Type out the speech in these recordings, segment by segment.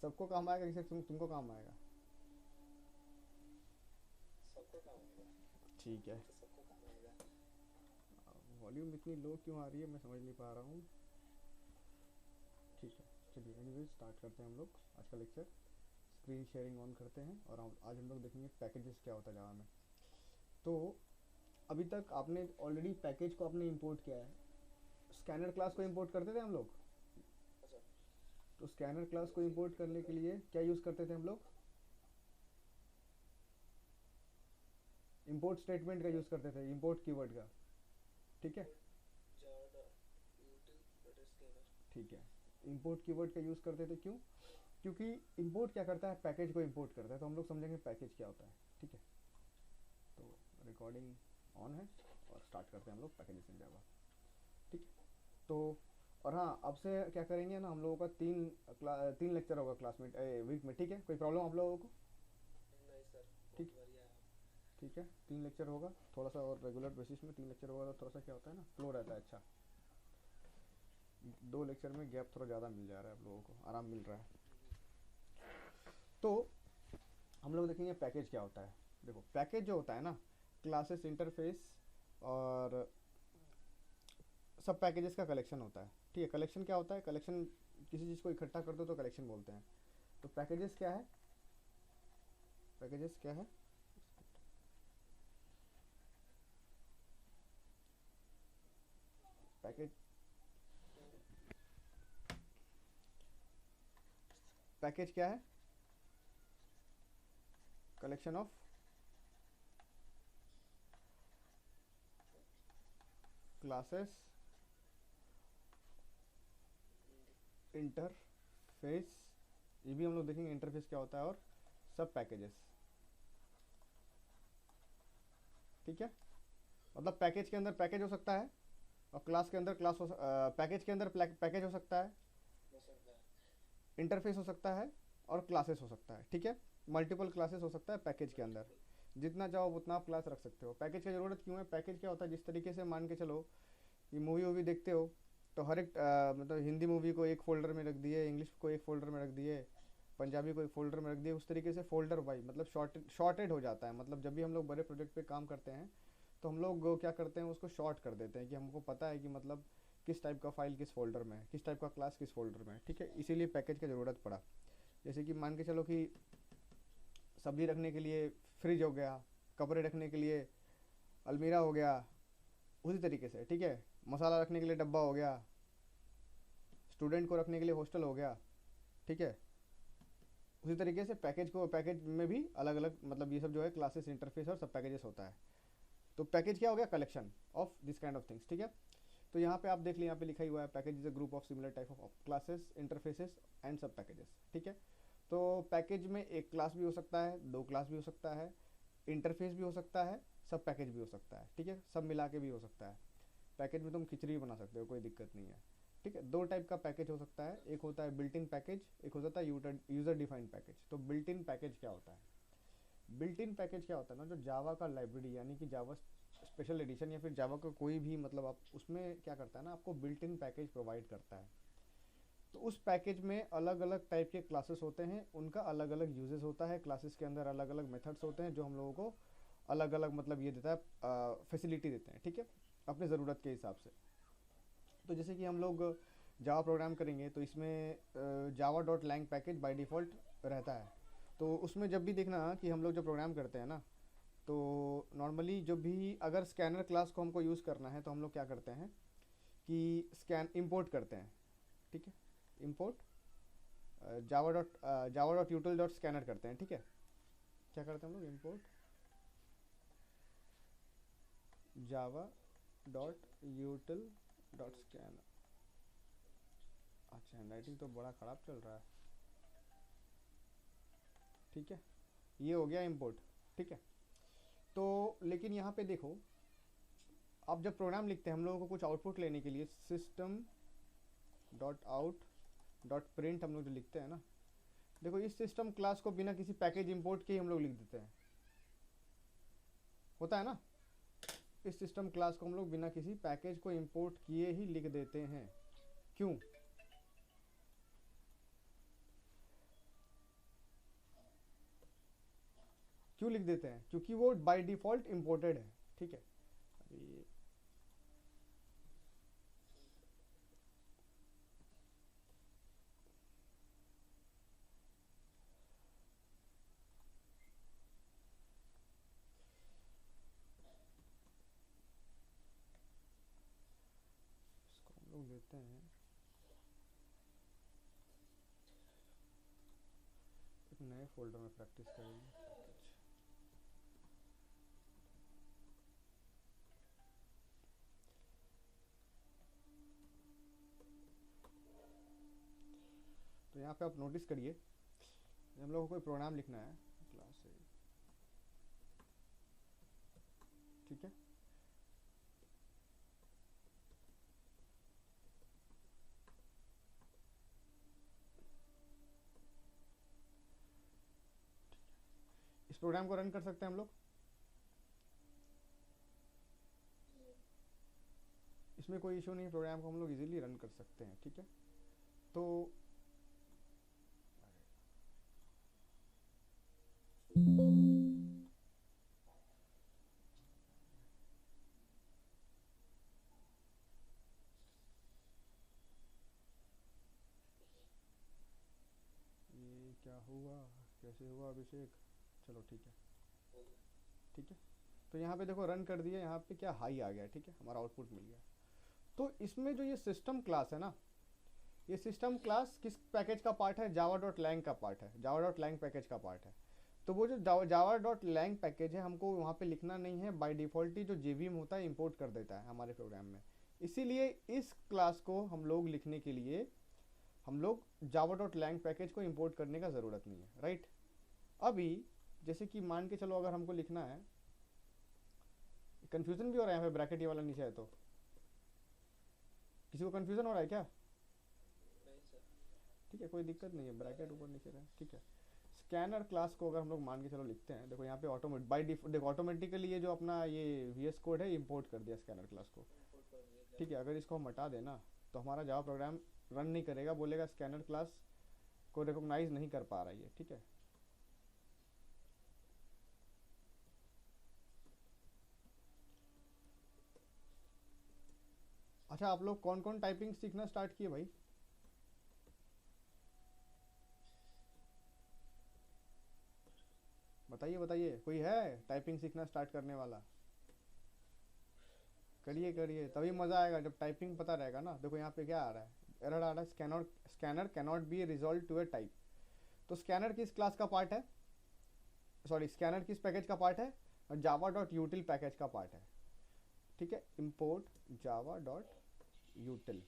सबको काम आएगा कि सिर्फ तुमको काम आएगा? सबको काम होगा। ठीक है। वो तो सबको काम आएगा। वॉल्यूम इतनी लो क्यों आ रही है मैं समझ नहीं पा रहा हूँ। ठीक है, चलिए एनीवेज स्टार्ट करते हैं हम लोग आज का लेक्चर। स्क्रीन शेयरिंग ऑन करते हैं और आज हम लोग देखेंगे पैकेजेस क्या होता है जावा में। तो अभी तक आपने ऑलरेडी पैकेज को आपने इंपोर्ट किया है। स्कैनर क्लास को यस। इंपोर्ट करते थे हम लोग। अच्छा। तो स्कैनर क्लास को यस इंपोर्ट इंपोर्ट करने के कर लिए क्या यूज़ करते थे हम लोग? इंपोर्ट स्टेटमेंट का यूज़ करते थे, इंपोर्ट कीवर्ड का। ठीक है। इंपोर्ट जावा यूटिल डॉट स्कैनर। ठीक है, इंपोर्ट कीवर्ड का यूज़ करते थे, क्यों? क्योंकि इंपोर्ट क्या करता है, पैकेज को इंपोर्ट करता है। तो हम लोग समझेंगे पैकेज क्या होता है। ठीक है, तो रिकॉर्डिंग ऑन है और स्टार्ट करते हैं हम लोग पैकेजेस इन जावा। ठीक है, तो और हाँ, अब से क्या करेंगे ना, हम लोगों का तीन लेक्चर होगा क्लास में वीक में। ठीक है, कोई प्रॉब्लम आप लोगों को? नहीं सर, ठीक। बहुत बढ़िया है। ठीक है, 3 लेक्चर होगा, थोड़ा सा और रेगुलर बेसिस में 3 लेक्चर होगा तो थोड़ा सा क्या होता है ना, फ्लो रहता है अच्छा। 2 लेक्चर में गैप थोड़ा ज़्यादा मिल जा रहा है, आप लोगों को आराम मिल रहा है। तो हम लोग देखेंगे पैकेज क्या होता है। देखो पैकेज जो होता है ना, क्लासेस, इंटरफेस और सब पैकेजेस का कलेक्शन होता है। ठीक है, कलेक्शन क्या होता है? कलेक्शन किसी चीज़ को इकट्ठा कर दो तो कलेक्शन बोलते हैं। तो पैकेजेस क्या है? पैकेजेस क्या है? पैकेज पैकेज क्या है? कलेक्शन ऑफ क्लासेस, इंटरफेस, ये भी हम लोग देखेंगे इंटरफेस क्या होता है, और सब पैकेजेस। ठीक है, मतलब पैकेज के अंदर पैकेज हो सकता है और क्लास के अंदर पैकेज के अंदर पैकेज हो सकता है, हो सकता है। इंटरफेस हो सकता है और क्लासेस हो सकता है। ठीक है, मल्टीपल क्लासेस हो सकता है पैकेज के अंदर। मल्टीपल। जितना चाहो उतना आप क्लास रख सकते हो। पैकेज की ज़रूरत क्यों है? पैकेज क्या होता है, जिस तरीके से मान के चलो ये मूवी वूवी देखते हो, तो हर एक मतलब हिंदी मूवी को एक फ़ोल्डर में रख दिए, इंग्लिश को एक फ़ोल्डर में रख दिए, पंजाबी को एक फ़ोल्डर में रख दिए। उस तरीके से फ़ोल्डर वाइज मतलब शॉर्टेड हो जाता है। मतलब जब भी हम लोग बड़े प्रोजेक्ट पे काम करते हैं तो हम लोग क्या करते हैं, उसको शॉर्ट कर देते हैं कि हमको पता है कि मतलब किस टाइप का फाइल किस फोल्डर में है, किस टाइप का क्लास किस फोल्डर में है। ठीक है, इसीलिए पैकेज की ज़रूरत पड़ा। जैसे कि मान के चलो कि सब्जी रखने के लिए फ्रिज हो गया, कपड़े रखने के लिए अलमीरा हो गया, उसी तरीके से। ठीक है, मसाला रखने के लिए डब्बा हो गया, स्टूडेंट को रखने के लिए हॉस्टल हो गया। ठीक है, उसी तरीके से पैकेज में भी अलग अलग मतलब ये सब जो है क्लासेस, इंटरफेस और सब पैकेजेस होता है। तो पैकेज क्या हो गया? Collection of this kind of things. ठीक है, तो यहाँ पे आप देख लीजिए, यहाँ पे लिखा ही हुआ है package is a group of similar type of classes, interfaces and सब पैकेजेस। ठीक है, तो पैकेज में एक क्लास भी हो सकता है, 2 क्लास भी हो सकता है, इंटरफेस भी हो सकता है, सब पैकेज भी हो सकता है। ठीक है, सब मिला के भी हो सकता है। पैकेज में तुम खिचड़ी भी बना सकते हो, कोई दिक्कत नहीं है। ठीक है, 2 टाइप का पैकेज हो सकता है, एक होता है बिल्ट इन पैकेज, एक होता है यूजर डिफाइंड पैकेज। तो बिल्ट इन पैकेज क्या होता है? बिल्ट इन पैकेज क्या होता है ना, जो जावा का लाइब्रेरी यानी कि जावा स्पेशल एडिशन या फिर जावा का कोई भी मतलब आप उसमें क्या करता है ना, आपको बिल्ट इन पैकेज प्रोवाइड करता है। तो उस पैकेज में अलग अलग टाइप के क्लासेस होते हैं, उनका अलग अलग यूजेस होता है, क्लासेस के अंदर अलग अलग मेथड्स होते हैं जो हम लोगों को अलग अलग मतलब ये देता है, फैसिलिटी देते हैं। ठीक है, अपने ज़रूरत के हिसाब से। तो जैसे कि हम लोग जावा प्रोग्राम करेंगे तो इसमें Java dot lang package by default रहता है। तो उसमें जब भी देखना कि हम लोग जो प्रोग्राम करते हैं ना, तो नॉर्मली जो भी अगर स्कैनर क्लास को हमको यूज़ करना है तो हम लोग क्या करते हैं कि स्कैन इंपोर्ट करते हैं। ठीक है, import Java dot util dot scanner करते हैं। ठीक है, क्या करते हैं हम लोग? Import Java dot util dot यूटिल। Scanner. अच्छा, हैंडराइटिंग तो बड़ा ख़राब चल रहा है। ठीक है, ये हो गया इंपोर्ट। ठीक है, तो लेकिन यहाँ पे देखो, आप जब प्रोग्राम लिखते हैं हम लोगों को कुछ आउटपुट लेने के लिए system dot out dot print हम लोग जो लिखते हैं ना, देखो इस सिस्टम क्लास को बिना किसी पैकेज इंपोर्ट के ही हम लोग लिख देते हैं। होता है ना, इस सिस्टम क्लास को हम लोग बिना किसी पैकेज को इंपोर्ट किए ही लिख देते हैं। क्यों? क्यों लिख देते हैं? क्योंकि वो बाय डिफॉल्ट इम्पोर्टेड है, ठीक है। अभी इसको हम लोग लेते हैं एक नए फोल्डर में, प्रैक्टिस करेंगे। तो यहाँ पे आप नोटिस करिए, हम लोगों को कोई प्रोग्राम लिखना है क्लास से, ठीक है। इस प्रोग्राम को रन कर सकते हैं हम लोग, इसमें कोई इशू नहीं, प्रोग्राम को हम लोग इजीली रन कर सकते हैं, ठीक है। तो ये क्या हुआ, कैसे हुआ अभिषेक? चलो ठीक है, हो गया। ठीक है। तो यहाँ पे देखो रन कर दिया, यहाँ पे क्या हाई आ गया, ठीक है, हमारा आउटपुट मिल गया। तो इसमें जो ये सिस्टम क्लास है ना, ये सिस्टम क्लास किस पैकेज का पार्ट है? जावा डॉट लैंग का पार्ट है, जावा डॉट लैंग पैकेज का पार्ट है। तो वो जो जावा डॉट लैंग पैकेज है, हमको वहाँ पे लिखना नहीं है, बाय डिफ़ॉल्ट ही जो जेवीएम होता है इंपोर्ट कर देता है हमारे प्रोग्राम में। इसीलिए इस क्लास को हम लोग लिखने के लिए हम लोग जावा डॉट लैंग पैकेज को इंपोर्ट करने का ज़रूरत नहीं है, राइट। अभी जैसे कि मान के चलो, अगर हमको लिखना है, कन्फ्यूज़न भी हो रहा है यहाँ पे, ब्रैकेट ये वाला नीचे है तो किसी को कन्फ्यूज़न हो रहा है क्या? नहीं सर। ठीक है, कोई दिक्कत नहीं है, ब्रैकेट ऊपर नीचे रहे, ठीक है। स्कैनर क्लास को अगर हम लोग मान के चलो लिखते हैं, देखो यहाँ पे ऑटोमेट बाई डिफॉल्ट, देखो ऑटोमेटिकली ये जो अपना ये VS कोड है इंपोर्ट कर दिया स्कैनर क्लास को, इंपोर्ट कर दिया ठीक है। अगर इसको हम हटा देना तो हमारा जावा प्रोग्राम रन नहीं करेगा, बोलेगा स्कैनर क्लास को रिकॉग्नाइज नहीं कर पा रही है, ठीक है। अच्छा, आप लोग कौन कौन टाइपिंग सीखना स्टार्ट किए भाई? बताइए बताइए, कोई है टाइपिंग सीखना स्टार्ट करने वाला? करिए करिए, तभी मज़ा आएगा जब टाइपिंग पता रहेगा ना। देखो यहाँ पे क्या आ रहा है, एरर आ रहा है, scanner cannot be resolve to a type. तो स्कैनर किस क्लास का पार्ट है, सॉरी स्कैनर किस पैकेज का पार्ट है? जावा डॉट यूटिल पैकेज का पार्ट है, ठीक है। Import Java dot util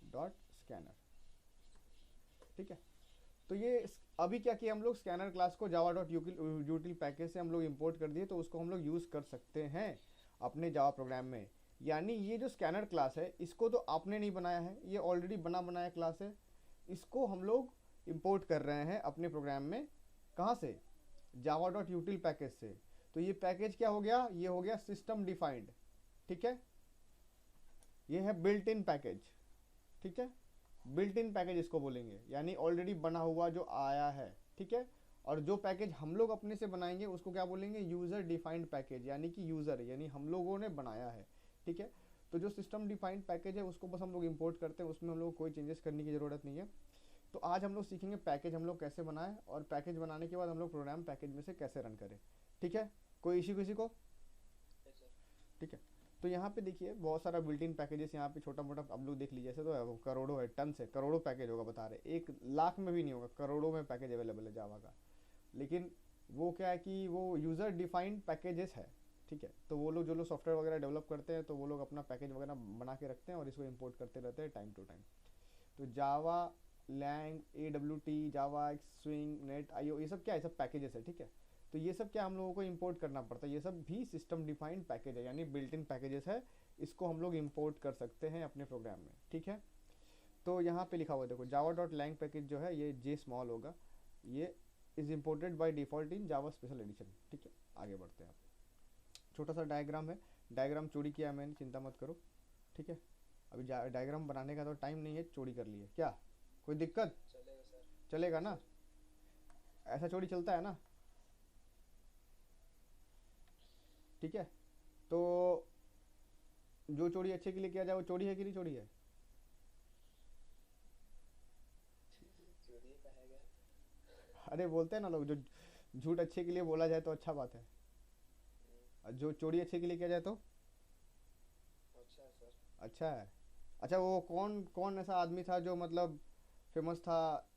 dot scanner, ठीक है। तो ये अभी क्या किया हम लोग, स्कैनर क्लास को जावा डॉट यूटिल पैकेज से हम लोग इंपोर्ट कर दिए, तो उसको हम लोग यूज़ कर सकते हैं अपने जावा प्रोग्राम में। यानी ये जो स्कैनर क्लास है, इसको तो आपने नहीं बनाया है, ये ऑलरेडी बना बनाया क्लास है, इसको हम लोग इंपोर्ट कर रहे हैं अपने प्रोग्राम में। कहाँ से? जावा डॉट यूटिल पैकेज से। तो ये पैकेज क्या हो गया? ये हो गया सिस्टम डिफाइंड, ठीक है। ये है बिल्ट इन पैकेज, ठीक है। बिल्ट इन पैकेज इसको बोलेंगे, यानी ऑलरेडी बना हुआ जो आया है, ठीक है। और जो पैकेज हम लोग अपने से बनाएंगे उसको क्या बोलेंगे? यूज़र डिफाइंड पैकेज, यानी कि यूज़र यानी हम लोगों ने बनाया है, ठीक है। तो जो सिस्टम डिफाइंड पैकेज है उसको बस हम लोग इंपोर्ट करते हैं, उसमें हम लोग कोई चेंजेस करने की ज़रूरत नहीं है। तो आज हम लोग सीखेंगे पैकेज हम लोग कैसे बनाएं, और पैकेज बनाने के बाद हम लोग प्रोग्राम पैकेज में से कैसे रन करें, ठीक है। कोई इश्यू किसी को? नहीं सर। ठीक है। तो यहाँ पे देखिए बहुत सारा बिल्ट इन पैकेजेस, यहाँ पे छोटा मोटा अब लोग देख लीजिए, ऐसे तो है वो करोड़ों है, टन से करोड़ों पैकेज होगा, बता रहे 1 लाख में भी नहीं होगा, करोड़ों में पैकेज अवेलेबल है जावा का। लेकिन वो क्या है कि वो यूज़र डिफाइंड पैकेजेस है, ठीक है। तो वो लोग जो लोग सॉफ्टवेयर वगैरह डेवलप करते हैं, तो वो लोग अपना पैकेज वगैरह बना के रखते हैं और इसको इम्पोर्ट करते रहते हैं टाइम टू टाइम। तो Java lang, AWT, Java swing, net IO, ये सब क्या है? सब पैकेजेस है, ठीक है। तो ये सब क्या हम लोगों को इंपोर्ट करना पड़ता है, ये सब भी सिस्टम डिफाइंड पैकेज है, यानी बिल्ट इन पैकेजेस है, इसको हम लोग इंपोर्ट कर सकते हैं अपने प्रोग्राम में, ठीक है। तो यहाँ पे लिखा हुआ है देखो, जावा डॉट लैंग पैकेज जो है ये जे स्मॉल होगा, ये is imported by default in Java special edition, ठीक है। आगे बढ़ते हैं, आप छोटा सा डायग्राम है, डायग्राम चोरी किया मैंने, चिंता मत करो, ठीक है। अभी डायग्राम बनाने का तो टाइम नहीं है, चोरी कर लिए क्या? कोई दिक्कत? चलेगा सर। चलेगा ना? ऐसा चोरी चलता है ना? ठीक है। तो जो चोरी अच्छे के लिए किया जाए वो चोरी है कि नहीं चोरी है? चोरी कहा गया। अरे बोलते हैं ना लोग, जो झूठ अच्छे के लिए बोला जाए तो अच्छा बात है, और जो चोरी अच्छे के लिए किया जाए तो अच्छा है सर। अच्छा है। अच्छा, वो कौन कौन ऐसा आदमी था जो मतलब फेमस था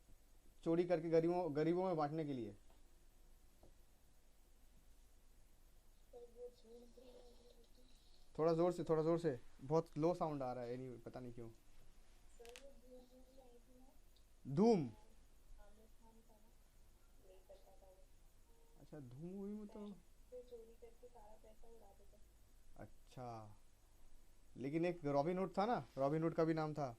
चोरी करके गरीबों गरीबों में बांटने के लिए? थोड़ा जोर से, बहुत लो साउंड आ रहा है, नहीं पता नहीं क्यों। धूम? अच्छा, धूम मूवी में तो अच्छा, लेकिन एक रॉबिन हुड था ना, रॉबिन हुड का भी नाम था,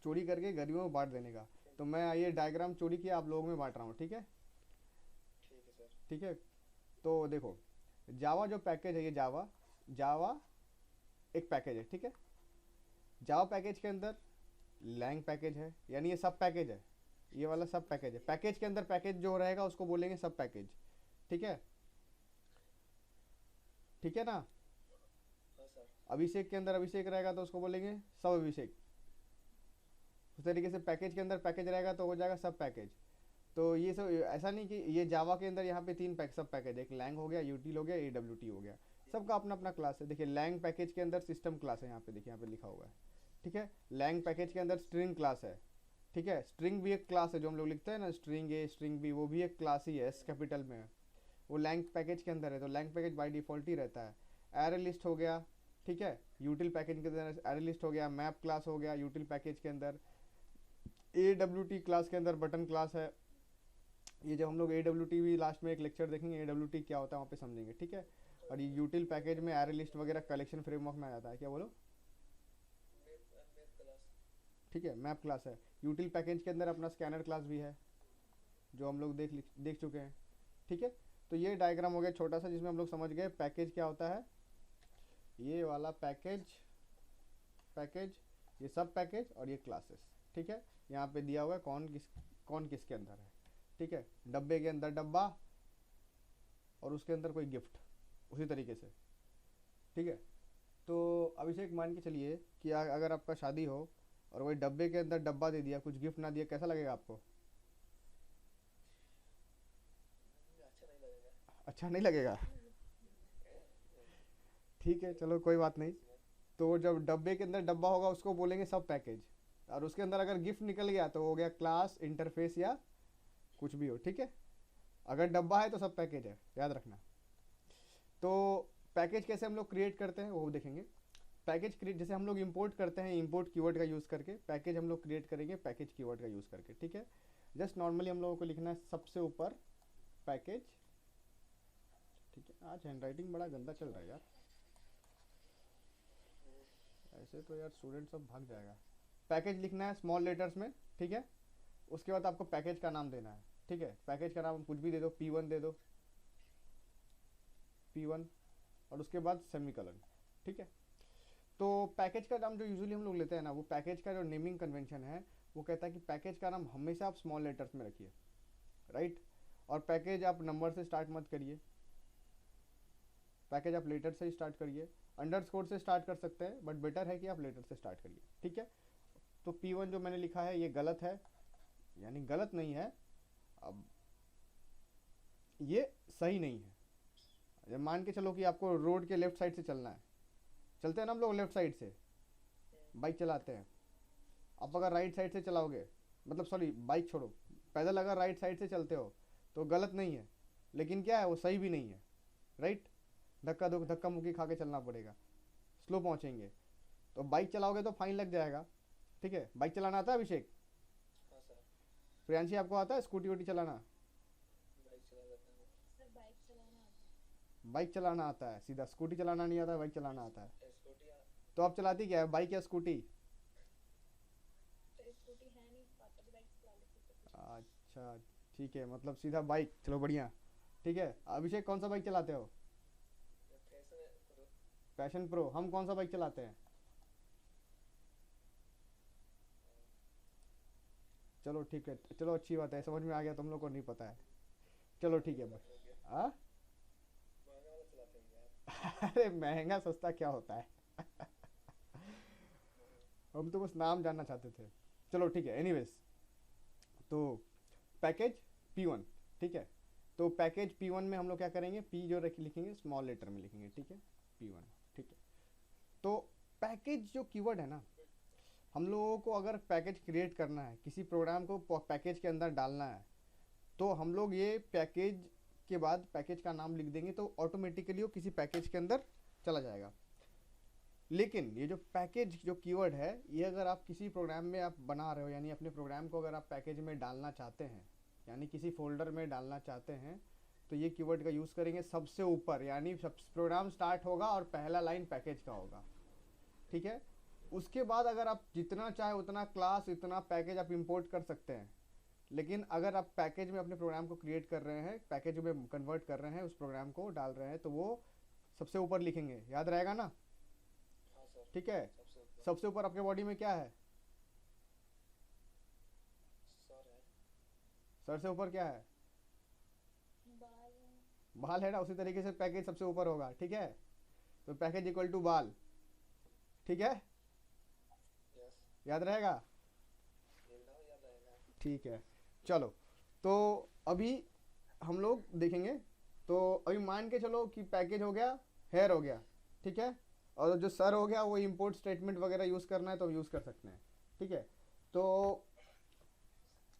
चोरी करके गरीबों में बांट देने का। तो मैं ये डायग्राम चोरी किया आप लोगों में बांट रहा हूँ, ठीक है? ठीक है सर। ठीक है। तो देखो, जावा जो पैकेज है, ये जावा जावा एक पैकेज है, ठीक है। जावा पैकेज के अंदर लैंग पैकेज है, यानी ये सब पैकेज है, ये वाला सब पैकेज है। पैकेज के अंदर पैकेज जो रहेगा उसको बोलेंगे सब पैकेज, ठीक है? ठीक है ना? हाँ सर। अभिषेक के अंदर अभिषेक रहेगा तो उसको बोलेंगे सब अभिषेक। उस तरीके से पैकेज के अंदर पैकेज रहेगा तो हो जाएगा सब पैकेज। तो ये सब ऐसा नहीं कि ये जावा के अंदर यहाँ पे तीन सब पैकेज है, एक लैंग हो गया, यूटिल हो गया, AWT हो गया, सबका अपना अपना क्लास है। देखिए लैंग पैकेज के अंदर सिस्टम क्लास है, यहाँ पे देखिए यहाँ पे लिखा हुआ है, ठीक है। लैंग पैकेज के अंदर स्ट्रिंग क्लास है, ठीक है। स्ट्रिंग भी एक क्लास है, जो हम लोग लिखते हैं ना, स्ट्रिंग ए स्ट्रिंग बी, वो भी एक क्लास ही है, एस कैपिटल में है, वो लैंग पैकेज के अंदर है। तो लैंग पैकेज बाय डिफॉल्ट ही रहता है। एरे लिस्ट हो गया, ठीक है, यूटिल पैकेज के अंदर एरे लिस्ट हो गया, मैप क्लास हो गया यूटिल पैकेज के अंदर, AWT क्लास के अंदर बटन क्लास है। ये जब हम लोग AWT भी लास्ट में एक लेक्चर देखेंगे, AWT क्या होता है वहाँ पे समझेंगे, ठीक है। और ये यूटिल पैकेज में एरे लिस्ट वगैरह कलेक्शन फ्रेमवर्क में आ जाता है। क्या बोलो? Map class. ठीक है, मैप क्लास है। यूटिल पैकेज के अंदर अपना स्कैनर क्लास भी है, जो हम लोग देख चुके हैं, ठीक है। तो ये डायग्राम हो गया छोटा सा, जिसमें हम लोग समझ गए पैकेज क्या होता है। ये वाला पैकेज, ये सब पैकेज और ये क्लासेस, ठीक है। यहाँ पे दिया हुआ है कौन किसके अंदर है, ठीक है। डब्बे के अंदर डब्बा और उसके अंदर कोई गिफ्ट, उसी तरीके से, ठीक है। तो अभिषेक मान के चलिए कि अगर आपका शादी हो और वही डब्बे के अंदर डब्बा दे दिया, कुछ गिफ्ट ना दिया, कैसा लगेगा आपको? अच्छा नहीं लगेगा। अच्छा नहीं लगेगा? ठीक है, चलो कोई बात नहीं। तो जब डब्बे के अंदर डब्बा होगा उसको बोलेंगे सब पैकेज, और उसके अंदर अगर गिफ्ट निकल गया तो हो गया क्लास, इंटरफेस या कुछ भी हो, ठीक है। अगर डब्बा है तो सब पैकेज है, याद रखना। तो पैकेज कैसे हम लोग क्रिएट करते हैं वो देखेंगे। पैकेज क्रिएट जैसे हम लोग इंपोर्ट करते हैं, इंपोर्ट कीवर्ड का यूज़ करके पैकेज हम लोग क्रिएट करेंगे, पैकेज कीवर्ड का यूज़ करके, ठीक है। जस्ट नॉर्मली हम लोगों को लिखना है सबसे ऊपर पैकेज, ठीक है। आज हैंडराइटिंग बड़ा गंदा चल रहा है यार, ऐसे तो यार स्टूडेंट सब भाग जाएगा। पैकेज लिखना है स्मॉल लेटर्स में, ठीक है। उसके बाद आपको पैकेज का नाम देना है, ठीक है। पैकेज का नाम कुछ भी दे दो, P1 दे दो, P1, और उसके बाद सेमीकलन, ठीक है। तो पैकेज का नाम जो यूजुअली हम लोग लेते हैं ना, वो पैकेज का जो नेमिंग कन्वेंशन है वो कहता है कि पैकेज का नाम हमेशा आप स्मॉल लेटर्स में रखिए, राइट। और पैकेज आप नंबर से स्टार्ट मत करिए, पैकेज आप लेटर से ही स्टार्ट करिए। अंडरस्कोर से स्टार्ट कर सकते हैं, बट बेटर है कि आप लेटर से स्टार्ट करिए, ठीक है। तो P1 जो मैंने लिखा है ये गलत है, यानी गलत नहीं है, अब ये सही नहीं है। जब मान के चलो कि आपको रोड के लेफ्ट साइड से चलना है, चलते हैं ना हम लोग लेफ्ट साइड से बाइक चलाते हैं। आप अगर राइट साइड से चलाओगे, मतलब सॉरी बाइक छोड़ो, पैदल अगर राइट साइड से चलते हो तो गलत नहीं है, लेकिन क्या है वो सही भी नहीं है, राइट। धक्का मुक्की खा के चलना पड़ेगा, स्लो पहुंचेंगे। तो बाइक चलाओगे तो फाइन लग जाएगा, ठीक है। बाइक चलाना आता है अभिषेक? हाँ सर। प्रियांशी आपको आता है स्कूटी वूटी चलाना? बाइक चला लेता हूँ। बाइक चलाना आता है सीधा, स्कूटी चलाना नहीं आता, बाइक चलाना आता है। स्कूटी। तो आप चलाती क्या है, बाइक या स्कूटी? अच्छा ठीक है, मतलब सीधा बाइक, चलो बढ़िया, ठीक है। अभिषेक कौन सा बाइक चलाते हो? Passion pro. हम कौन सा बाइक चलाते हैं? चलो ठीक है, चलो अच्छी बात है, समझ में आ गया, तुम लोग को नहीं पता है, चलो ठीक है महंगा भाई। हो गया। आ? महंगा वाला चलाते हैं यार। अरे महंगा सस्ता क्या होता है? हम तो बस नाम जानना चाहते थे। चलो ठीक है, एनीवेज। तो पैकेज P1, ठीक है। तो पैकेज P1 में हम लोग क्या करेंगे, P जो लिखेंगे स्मॉल लेटर में लिखेंगे, ठीक है, P1, ठीक है। तो पैकेज जो कीवर्ड है ना, हम लोगों को अगर पैकेज क्रिएट करना है, किसी प्रोग्राम को पैकेज के अंदर डालना है, तो हम लोग ये पैकेज के बाद पैकेज का नाम लिख देंगे तो ऑटोमेटिकली वो किसी पैकेज के अंदर चला जाएगा। लेकिन ये जो पैकेज जो कीवर्ड है, ये अगर आप किसी प्रोग्राम में आप बना रहे हो, यानी अपने प्रोग्राम को अगर आप पैकेज में डालना चाहते हैं, यानी किसी फोल्डर में डालना चाहते हैं, तो ये कीवर्ड का यूज़ करेंगे सबसे ऊपर, यानी सब प्रोग्राम स्टार्ट होगा और पहला लाइन पैकेज का होगा, ठीक है। उसके बाद अगर आप जितना चाहे उतना क्लास, इतना पैकेज आप इंपोर्ट कर सकते हैं। लेकिन अगर आप पैकेज में अपने प्रोग्राम को क्रिएट कर रहे हैं, पैकेज में कन्वर्ट कर रहे हैं, उस प्रोग्राम को डाल रहे हैं, तो वो सबसे ऊपर लिखेंगे, याद रहेगा ना? हाँ सर। ठीक है। सबसे ऊपर सबसे ऊपर आपके बॉडी में क्या है? सर है। सर से ऊपर क्या है? बाल है। बाल है ना, उसी तरीके से पैकेज सबसे ऊपर होगा, ठीक है। तो पैकेज इक्वल टू बाल, ठीक है, यस। याद रहेगा? एकदम याद रहेगा। ठीक है। चलो, तो अभी हम लोग देखेंगे। तो अभी मान के चलो कि पैकेज हो गया, हेयर हो गया, ठीक है, और जो सर हो गया वो इंपोर्ट स्टेटमेंट वगैरह यूज़ करना है तो यूज़ कर सकते हैं, ठीक है। तो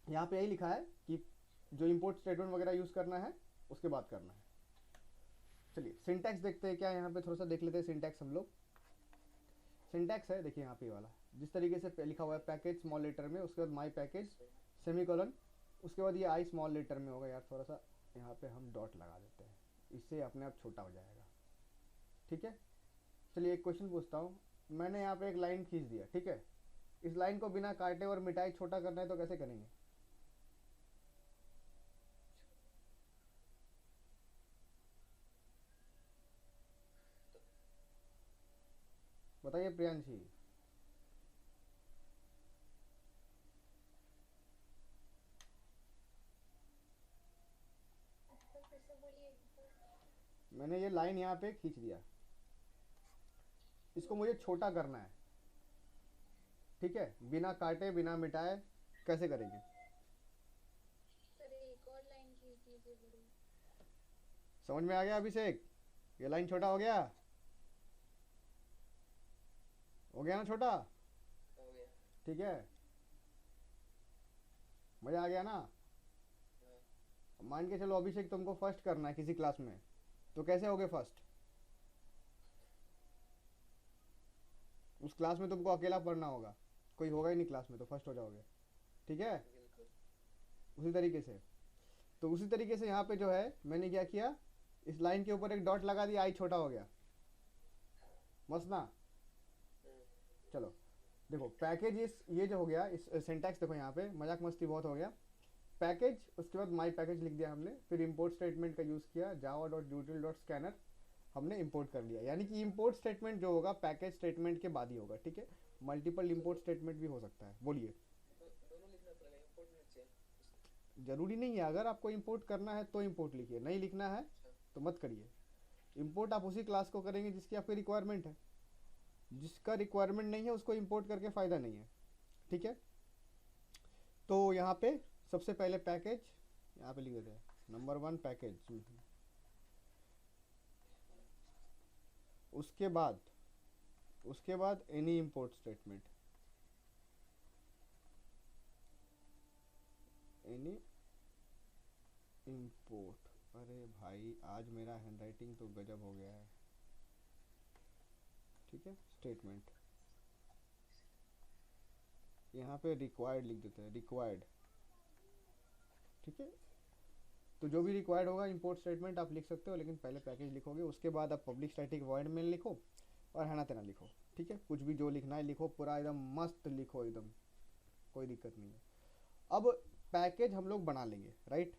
यहाँ पे यही लिखा है कि जो इंपोर्ट स्टेटमेंट वगैरह यूज़ करना है उसके बाद करना है। चलिए सिंटैक्स देखते हैं क्या, यहाँ पे थोड़ा सा देख लेते हैं सिंटैक्स हम लोग। सिंटैक्स है, देखिए यहाँ पे ये वाला जिस तरीके से लिखा हुआ है, पैकेज स्मॉल लेटर में, उसके बाद माई पैकेज सेमीकोलन, उसके बाद ये आई स्मॉल लेटर में होगा। यार थोड़ा सा यहाँ पे हम डॉट लगा देते हैं, इससे अपने आप छोटा हो जाएगा, ठीक है। चलिए एक क्वेश्चन पूछता हूँ। मैंने यहाँ पे एक लाइन खींच दिया, ठीक है। इस लाइन को बिना काटे और मिटाए छोटा करना है तो कैसे करेंगे? बताइए प्रियांशी। सर फिर से बोलिए। मैंने ये लाइन यहाँ पे खींच दिया, इसको मुझे छोटा करना है, ठीक है, बिना काटे बिना मिटाए, कैसे करेंगे? सर एक और लाइन खींच दीजिए बड़ी। समझ में आ गया अभिषेक? ये लाइन छोटा हो गया, हो गया ना छोटा? हो गया। ठीक है, मजा आ गया ना? हाँ। मान के चलो अभिषेक तुमको फर्स्ट करना है किसी क्लास में, तो कैसे होगे फर्स्ट? उस क्लास में तुमको अकेला पढ़ना होगा, कोई होगा ही नहीं क्लास में, तो फर्स्ट हो जाओगे, ठीक है। बिल्कुल। उसी तरीके से, तो उसी तरीके से यहाँ पे जो है मैंने क्या किया, इस लाइन के ऊपर एक डॉट लगा दिया, आई छोटा हो गया, मस्त ना? चलो देखो पैकेज इस ये जो हो गया, इस सिंटैक्स देखो यहाँ पे मजाक मस्ती बहुत हो गया। पैकेज, उसके बाद माई पैकेज लिख दिया हमने, फिर इंपोर्ट स्टेटमेंट का यूज़ किया, java.util.scanner हमने इंपोर्ट कर लिया। यानी कि इंपोर्ट स्टेटमेंट जो होगा पैकेज स्टेटमेंट के बाद ही होगा, ठीक है। मल्टीपल इंपोर्ट स्टेटमेंट भी हो सकता है, बोलिए। दोनों लिखना पड़ेगा, इंपोर्ट नीचे। जरूरी नहीं है, अगर आपको इंपोर्ट करना है तो इंपोर्ट लिखिए, नहीं लिखना है तो मत करिए। इंपोर्ट आप उसी क्लास को करेंगे जिसकी आपकी रिक्वायरमेंट है, जिसका रिक्वायरमेंट नहीं है उसको इंपोर्ट करके फ़ायदा नहीं है, ठीक है। तो यहाँ पे सबसे पहले पैकेज यहाँ पे लिख देते हैं, नंबर 1 पैकेज। उसके बाद any import statement, any import. अरे भाई आज मेरा हैंडराइटिंग तो गजब हो गया है, ठीक है। स्टेटमेंट यहाँ पे रिक्वायर्ड लिख देते हैं, रिक्वायर्ड, ठीक है। तो जो भी रिक्वायर्ड होगा इंपोर्ट स्टेटमेंट आप लिख सकते हो, लेकिन पहले पैकेज लिखोगे, उसके बाद आप पब्लिक स्टैटिक वॉइड में लिखो और है ना तेना लिखो, ठीक है। कुछ भी जो लिखना है लिखो, पूरा एकदम मस्त लिखो, एकदम कोई दिक्कत नहीं है। अब पैकेज हम लोग बना लेंगे, राइट।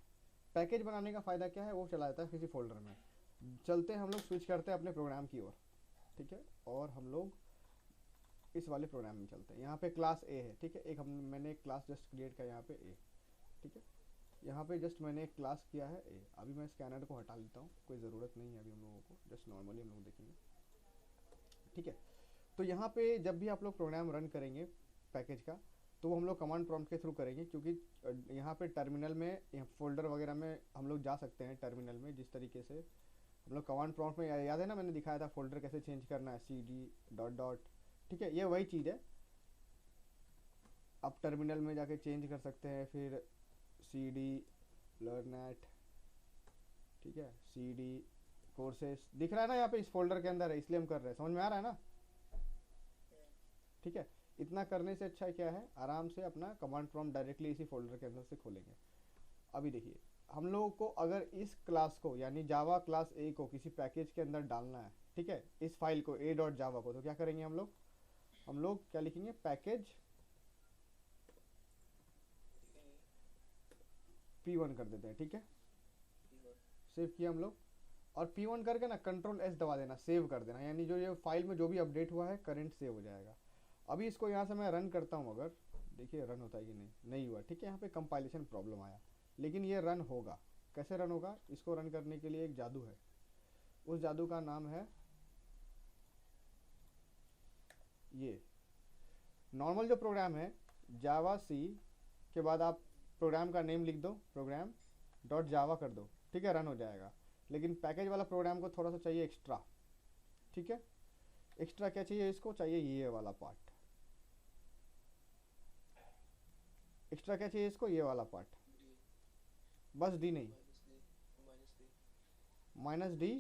पैकेज बनाने का फ़ायदा क्या है, वो चला जाता है किसी फोल्डर में। चलते हैं हम लोग, स्विच करते हैं अपने प्रोग्राम की ओर, ठीक है, और हम लोग इस वाले प्रोग्राम में चलते हैं। यहाँ पे क्लास ए है, ठीक है, मैंने एक क्लास जस्ट क्रिएट किया यहाँ पे ए, ठीक है। यहाँ पे जस्ट मैंने एक क्लास किया है अभी मैं स्कैनर को हटा लेता हूँ, कोई ज़रूरत नहीं है अभी हम लोगों को, जस्ट नॉर्मली हम लोग देखेंगे। ठीक है, तो यहाँ पे जब भी आप लोग प्रोग्राम रन करेंगे पैकेज का, तो वो हम लोग कमांड प्रॉम्प्ट के थ्रू करेंगे, क्योंकि यहाँ पे टर्मिनल में यहाँ फोल्डर वगैरह में हम लोग जा सकते हैं टर्मिनल में, जिस तरीके से हम लोग कमांड प्रॉम्प्ट में याद है ना, मैंने दिखाया था फोल्डर कैसे चेंज करना है, cd डॉट डॉट। ठीक है, ये वही चीज़ है, आप टर्मिनल में जाके चेंज कर सकते हैं, फिर cd लर्नैट, ठीक है, cd कोर्सेस दिख रहा है ना यहाँ पे, इस फोल्डर के अंदर है, इसलिए हम कर रहे हैं, समझ में आ रहा है ना। ठीक है, इतना करने से अच्छा क्या है, आराम से अपना कमांड प्रॉम्प्ट डायरेक्टली इसी फोल्डर के अंदर से खोलेंगे। अभी देखिए, हम लोगों को अगर इस क्लास को यानी जावा क्लास ए को किसी पैकेज के अंदर डालना है, ठीक है, इस फाइल को a डॉट जावा को, तो क्या करेंगे हम लोग क्या लिखेंगे, पैकेज p1 कर देते हैं। ठीक है, सेव किया हम लोग, और p1 करके ना कंट्रोल s दबा देना, सेव कर देना, यानी जो ये फाइल में जो भी अपडेट हुआ है करंट सेव हो जाएगा। अभी इसको यहाँ से मैं रन करता हूँ, अगर देखिए रन होता है कि नहीं हुआ। ठीक है, यहाँ पे कंपाइलेशन प्रॉब्लम आया, लेकिन ये रन होगा। कैसे रन होगा, इसको रन करने के लिए एक जादू है, उस जादू का नाम है ये नॉर्मल जो प्रोग्राम है जावा सी के बाद आप प्रोग्राम का नेम लिख दो, प्रोग्राम डॉट जावा कर दो, ठीक है, रन हो जाएगा। लेकिन पैकेज वाला प्रोग्राम को थोड़ा सा चाहिए एक्स्ट्रा। ठीक है, एक्स्ट्रा क्या चाहिए, इसको चाहिए ये वाला पार्ट, एक्स्ट्रा क्या चाहिए इसको, ये वाला पार्ट, बस डी नहीं, माइनस डी,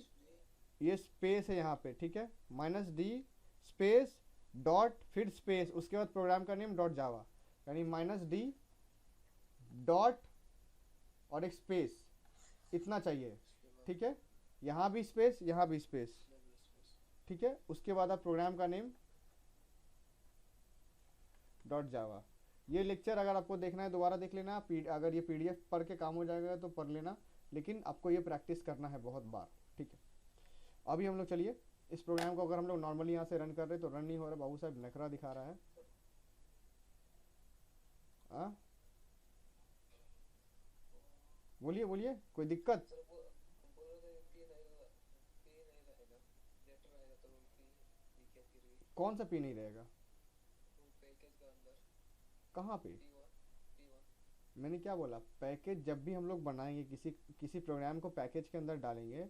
ये स्पेस है यहाँ पे। ठीक है, माइनस डी स्पेस डॉट फिर स्पेस, उसके बाद प्रोग्राम का नेम डॉट जावा, यानी माइनस डी डॉट और एक स्पेस, इतना चाहिए। ठीक है, यहाँ भी स्पेस, यहाँ भी स्पेस। ठीक है, उसके बाद आप प्रोग्राम का नेम डॉट जावा। ये लेक्चर अगर आपको देखना है दोबारा देख लेना, अगर ये पीडीएफ पढ़ के काम हो जाएगा तो पढ़ लेना, लेकिन आपको ये प्रैक्टिस करना है बहुत बार। ठीक है, अभी हम लोग चलिए इस प्रोग्राम को अगर हम लोग नॉर्मली यहाँ से रन कर रहे हैं तो रन नहीं हो रहा, बाबू साहब नखरा दिखा रहा है। बोलिए बोलिए, कोई दिक्कत? सर वो बोल रहे थे पी नहीं रहेगा, लेटर रहेगा, तो पी क्या फिर कौन सा पी नहीं रहेगा, वो पैकेज का अंदर कहाँ पे? P1 मैंने क्या बोला, पैकेज जब भी हम लोग बनाएंगे, किसी प्रोग्राम को पैकेज के अंदर डालेंगे,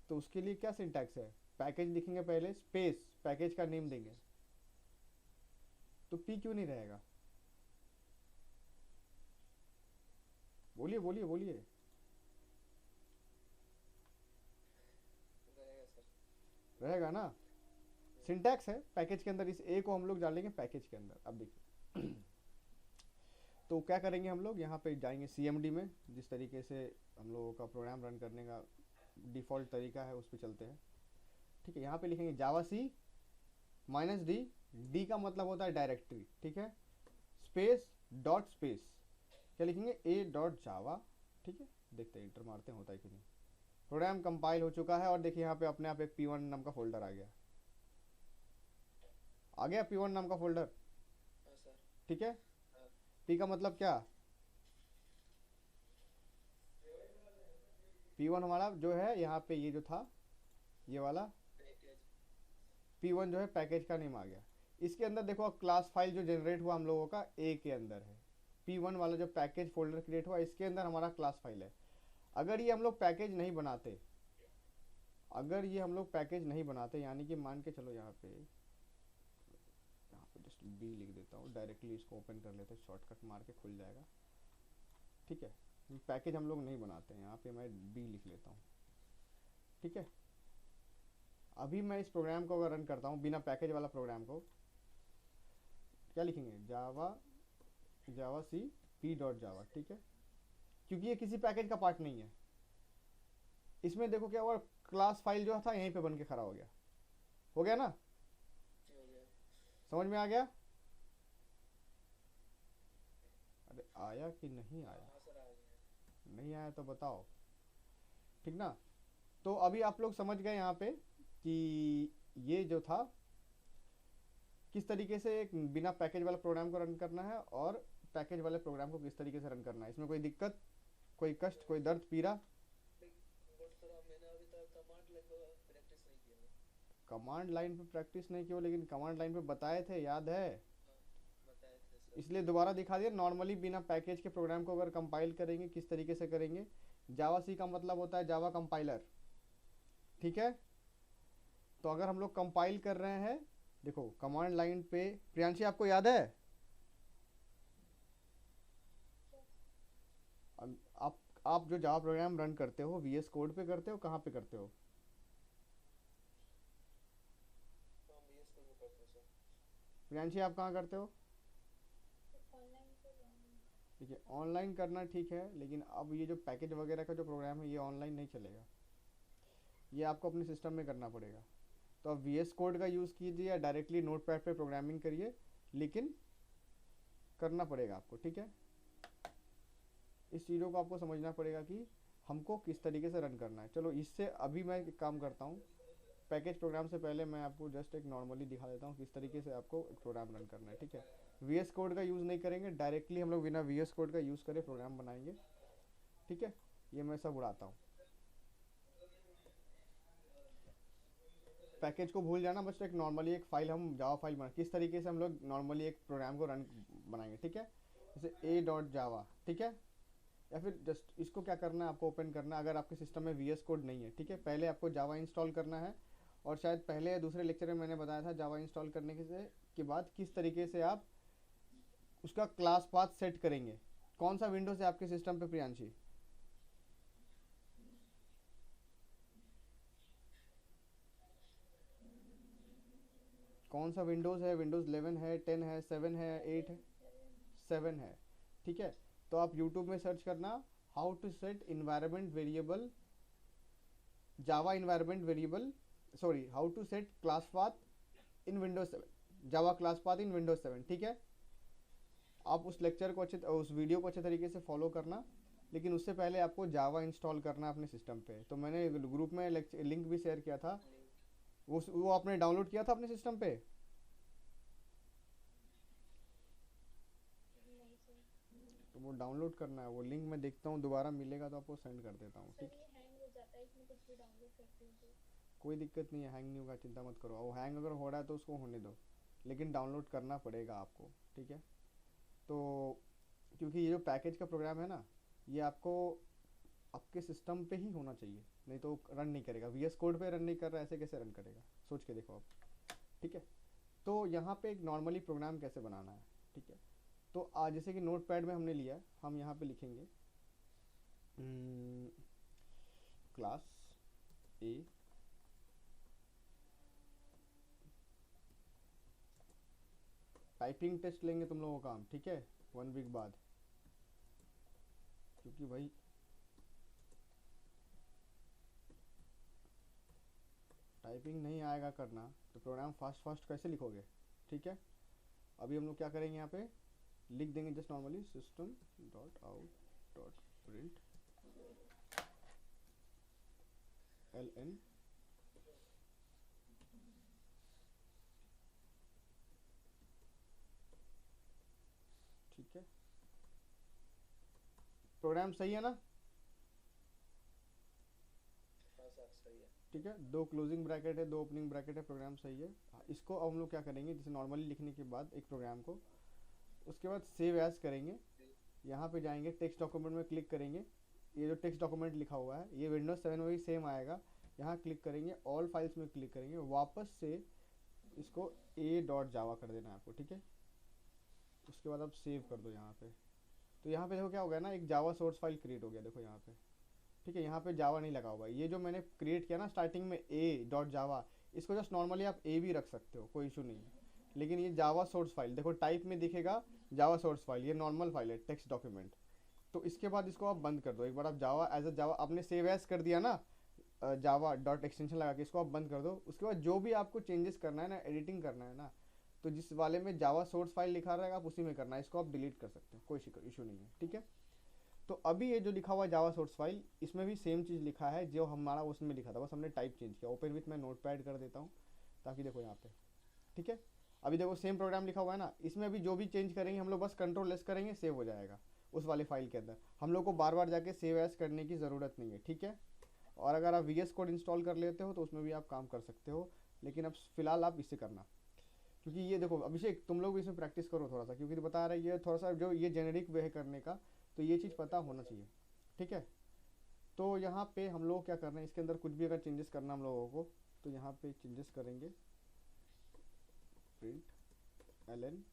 तो उसके लिए क्या सिंटैक्स है, पैकेज लिखेंगे पहले, स्पेस पैकेज का नेम देंगे, तो पी क्यों नहीं रहेगा? बोलिए बोलिए बोलिए। रहेगा सर। रहेगा ना, सिंटैक्स है पैकेज के अंदर, इस ए को हम लोग डालेंगे पैकेज के अंदर। अब देखिए तो क्या करेंगे, हम लोग यहाँ पे जाएंगे सीएमडी में, जिस तरीके से हम लोगों का प्रोग्राम रन करने का डिफ़ॉल्ट तरीका है उस पर चलते हैं। ठीक है, यहाँ पे लिखेंगे जावा सी माइनस डी, डी का मतलब होता है डायरेक्टरी। ठीक है, स्पेस डॉट स्पेस, क्या लिखेंगे, ए डॉट जावा। ठीक है, देखते हैं इंटर मारते हैं होता है कि नहीं। प्रोग्राम कंपाइल हो चुका है और देखिए यहाँ पे अपने आप एक P1 नाम का फोल्डर आ गया, P1 नाम का फोल्डर। हाँ सर। ठीक है, हाँ। P का मतलब क्या, P1 हमारा जो है यहाँ पे, ये जो था ये वाला पैकेज P1 जो है पैकेज का नेम आ गया। इसके अंदर देखो क्लास फाइल जो जनरेट हुआ हम लोगों का ए के अंदर है, P1 वाला जो पैकेज फोल्डर क्रिएट हुआ इसके अंदर हमारा क्लास फाइल है। अगर ये हम लोग पैकेज नहीं बनाते, यानी कि मान के चलो यहाँ पे जस्ट बी लिख देता हूँ, डायरेक्टली इसको ओपन कर लेते हैं, शॉर्टकट मार के खुल जाएगा। ठीक है, पैकेज हम लोग नहीं बनाते हैं, यहाँ पे मैं बी लिख लेता हूँ। ठीक है, अभी मैं इस प्रोग्राम को अगर रन करता हूँ बिना पैकेज वाला प्रोग्राम को, क्या लिखेंगे, जावा सी पी डॉट जावा। ठीक है, क्योंकि ये किसी पैकेज का पार्ट नहीं है। इसमें देखो क्या हुआ, क्लास फाइल जो था यहीं पे बन के खड़ा हो गया ना, हो गया। समझ में आ गया? अरे आया कि नहीं आया? हाँ सर, आ गया। नहीं आया तो बताओ, ठीक ना। तो अभी आप लोग समझ गए यहाँ पे कि ये जो था किस तरीके से एक बिना पैकेज वाला प्रोग्राम को रन करना है और पैकेज वाले प्रोग्राम को किस तरीके से रन करना है। इसमें कोई दिक्कत? कोई कष्ट, कोई दर्द, पीड़ा? बट सर अब मैंने अभी तक कमांड लाइन पर प्रैक्टिस नहीं किया है। कमांड लाइन पे प्रैक्टिस नहीं की हो, लेकिन कमांड लाइन पे बताए थे, याद है? हाँ, बताए थे सर। इसलिए दोबारा दिखा दिया। नॉर्मली बिना पैकेज के प्रोग्राम को अगर कंपाइल करेंगे किस तरीके से करेंगे। जावा सी का मतलब होता है जावा कंपाइलर, ठीक है? तो अगर हम लोग कंपाइल कर रहे हैं, देखो कमांड लाइन पे, प्रियांशी आपको याद है? अब आप जो जावा प्रोग्राम रन करते हो वीएस कोड पे करते हो, कहाँ पे करते हो? हाँ, VS कोड में करते हैं सर। प्रियांशी आप कहाँ करते हो? ऑनलाइन पे जाऊंगी। ठीक है, ऑनलाइन करना ठीक है, लेकिन अब ये जो पैकेज वगैरह का जो प्रोग्राम है ये ऑनलाइन नहीं चलेगा, ये आपको अपने सिस्टम में करना पड़ेगा। तो आप वीएस कोड का यूज़ कीजिए या डायरेक्टली नोटपैड पे प्रोग्रामिंग करिए, लेकिन करना पड़ेगा आपको, ठीक है? इस चीज़ों को आपको समझना पड़ेगा कि हमको किस तरीके से रन करना है। चलो इससे अभी मैं एक काम करता हूँ, पैकेज प्रोग्राम से पहले मैं आपको जस्ट एक नॉर्मली दिखा देता हूँ किस तरीके से आपको एक प्रोग्राम रन करना है, ठीक है? वीएस कोड का यूज़ नहीं करेंगे, डायरेक्टली हम लोग बिना वीएस कोड का यूज़ करे प्रोग्राम बनाएंगे, ठीक है? ये मैं सब उड़ाता हूँ, पैकेज को भूल जाना, बस एक नॉर्मली एक फाइल हम जावा फाइल बना किस तरीके से हम लोग नॉर्मली एक प्रोग्राम को रन बनाएंगे, ठीक है? जैसे ए डॉट जावा, ठीक है? या फिर जस्ट इसको क्या करना है, आपको ओपन करना है अगर आपके सिस्टम में वीएस कोड नहीं है, ठीक है? पहले आपको जावा इंस्टॉल करना है, और शायद पहले या दूसरे लेक्चर में मैंने बताया था जावा इंस्टॉल करने के बाद किस तरीके से आप उसका क्लास पाथ सेट करेंगे। कौन सा विंडोज है आपके सिस्टम पे प्रियांशी? कौन सा विंडोज़ है? विंडोज़ 11 है, 10 है, 7 है, 8 है? 7 है, ठीक है? तो आप यूट्यूब में सर्च करना how to set environment variable, Java environment variable, sorry how to set class path in Windows 7, Java class path in Windows 7, ठीक है? आप उस लेक्चर को उस वीडियो को अच्छे तरीके से फॉलो करना, लेकिन उससे पहले आपको जावा इंस्टॉल करना अपने सिस्टम पे। तो मैंने ग्रुप में लिंक भी शेयर किया था, वो आपने डाउनलोड किया था अपने सिस्टम पे? नहीं सर। तो वो डाउनलोड करना है, वो लिंक मैं देखता हूँ दोबारा मिलेगा तो आपको सेंड कर देता हूँ, सर ठीक? ये हैंग हो जाता है इसमें कुछ भी डाउनलोड करती हूँ तो। कोई दिक्कत नहीं है, हैंग नहीं होगा, चिंता मत करो। वो हैंग अगर हो रहा है तो उसको होने दो, लेकिन डाउनलोड करना पड़ेगा आपको, ठीक है? तो क्योंकि ये जो पैकेज का प्रोग्राम है ना, ये आपको आपके सिस्टम पे ही होना चाहिए, नहीं तो रन नहीं करेगा। वीएस कोड पे रन नहीं कर रहा है, ऐसे कैसे रन करेगा? सोच के देखो आप, ठीक है? तो यहाँ पे एक नॉर्मली प्रोग्राम कैसे बनाना है, ठीक है? तो आज जैसे कि नोट पैड में हमने लिया, हम यहाँ पे लिखेंगे क्लास ए, टाइपिंग टेस्ट लेंगे तुम लोगों का हम, ठीक है? 1 वीक बाद, क्योंकि भाई टाइपिंग नहीं आएगा करना तो प्रोग्राम फास्ट फास्ट कैसे लिखोगे, ठीक है? अभी हम लोग क्या करेंगे, यहाँ पे लिख देंगे just normally system dot out dot print ln, ठीक है? प्रोग्राम सही है ना? हाँ सर, सही है। ठीक है, 2 क्लोजिंग ब्रैकेट है, 2 ओपनिंग ब्रैकेट है, प्रोग्राम सही है। इसको अब हम लोग क्या करेंगे, जैसे नॉर्मली लिखने के बाद एक प्रोग्राम को, उसके बाद सेव एज करेंगे। यहाँ पे जाएंगे, टेक्स्ट डॉक्यूमेंट में क्लिक करेंगे, ये जो टेक्स्ट डॉक्यूमेंट लिखा हुआ है ये विंडोज 7 में भी सेम आएगा। यहाँ क्लिक करेंगे, ऑल फाइल्स में क्लिक करेंगे, वापस से इसको ए डॉट जावा कर देना है आपको, ठीक है? उसके बाद आप सेव कर दो यहाँ पे। तो यहाँ पे देखो क्या हो गया ना, एक जावा सोर्स फाइल क्रिएट हो गया, देखो यहाँ पे, ठीक है? यहाँ पे जावा नहीं लगा हुआ है। ये जो मैंने क्रिएट किया ना स्टार्टिंग में ए डॉट जावा, इसको जस्ट नॉर्मली आप ए भी रख सकते हो, कोई इशू नहीं है। लेकिन ये जावा सोर्स फाइल, देखो टाइप में दिखेगा जावा सोर्स फाइल, ये नॉर्मल फाइल है, टेक्स्ट डॉक्यूमेंट। तो इसके बाद इसको आप बंद कर दो। एक बार आप जावा एज अ जावा आपने सेव एज कर दिया ना, जावा डॉट एक्सटेंशन लगा के, इसको आप बंद कर दो। उसके बाद जो भी आपको चेंजेस करना है ना, एडिटिंग करना है ना, तो जिस वाले में जावा सोर्स फाइल लिखा रहेगा आप उसी में करना है। इसको आप डिलीट कर सकते हैं, कोई इशू नहीं है, ठीक है? तो अभी ये जो लिखा हुआ है जावा सोर्स फाइल, इसमें भी सेम चीज़ लिखा है जो हमारा उसमें लिखा था, बस हमने टाइप चेंज किया। ओपन विथ मैं नोट पैड कर देता हूँ ताकि देखो यहाँ पे, ठीक है? अभी देखो सेम प्रोग्राम लिखा हुआ है ना, इसमें अभी जो भी चेंज करेंगे हम लोग बस कंट्रोल एस करेंगे, सेव हो जाएगा। उस वाले फाइल के अंदर। हम लोग को बार बार जाके सेव एज करने की ज़रूरत नहीं है, ठीक है। और अगर आप वी एस कोड इंस्टॉल कर लेते हो तो उसमें भी आप काम कर सकते हो, लेकिन अब फिलहाल आप इससे करना, क्योंकि ये देखो अभिषेक तुम लोग भी इसमें प्रैक्टिस करो थोड़ा सा, क्योंकि तो बता रहे हैं ये थोड़ा सा जो ये जेनेरिक वे है करने का, तो ये चीज़ पता होना चाहिए, ठीक है। तो यहाँ पे हम लोग क्या कर रहे हैं, इसके अंदर कुछ भी अगर चेंजेस करना हम लोगों को, तो यहाँ पे चेंजेस करेंगे, प्रिंट एल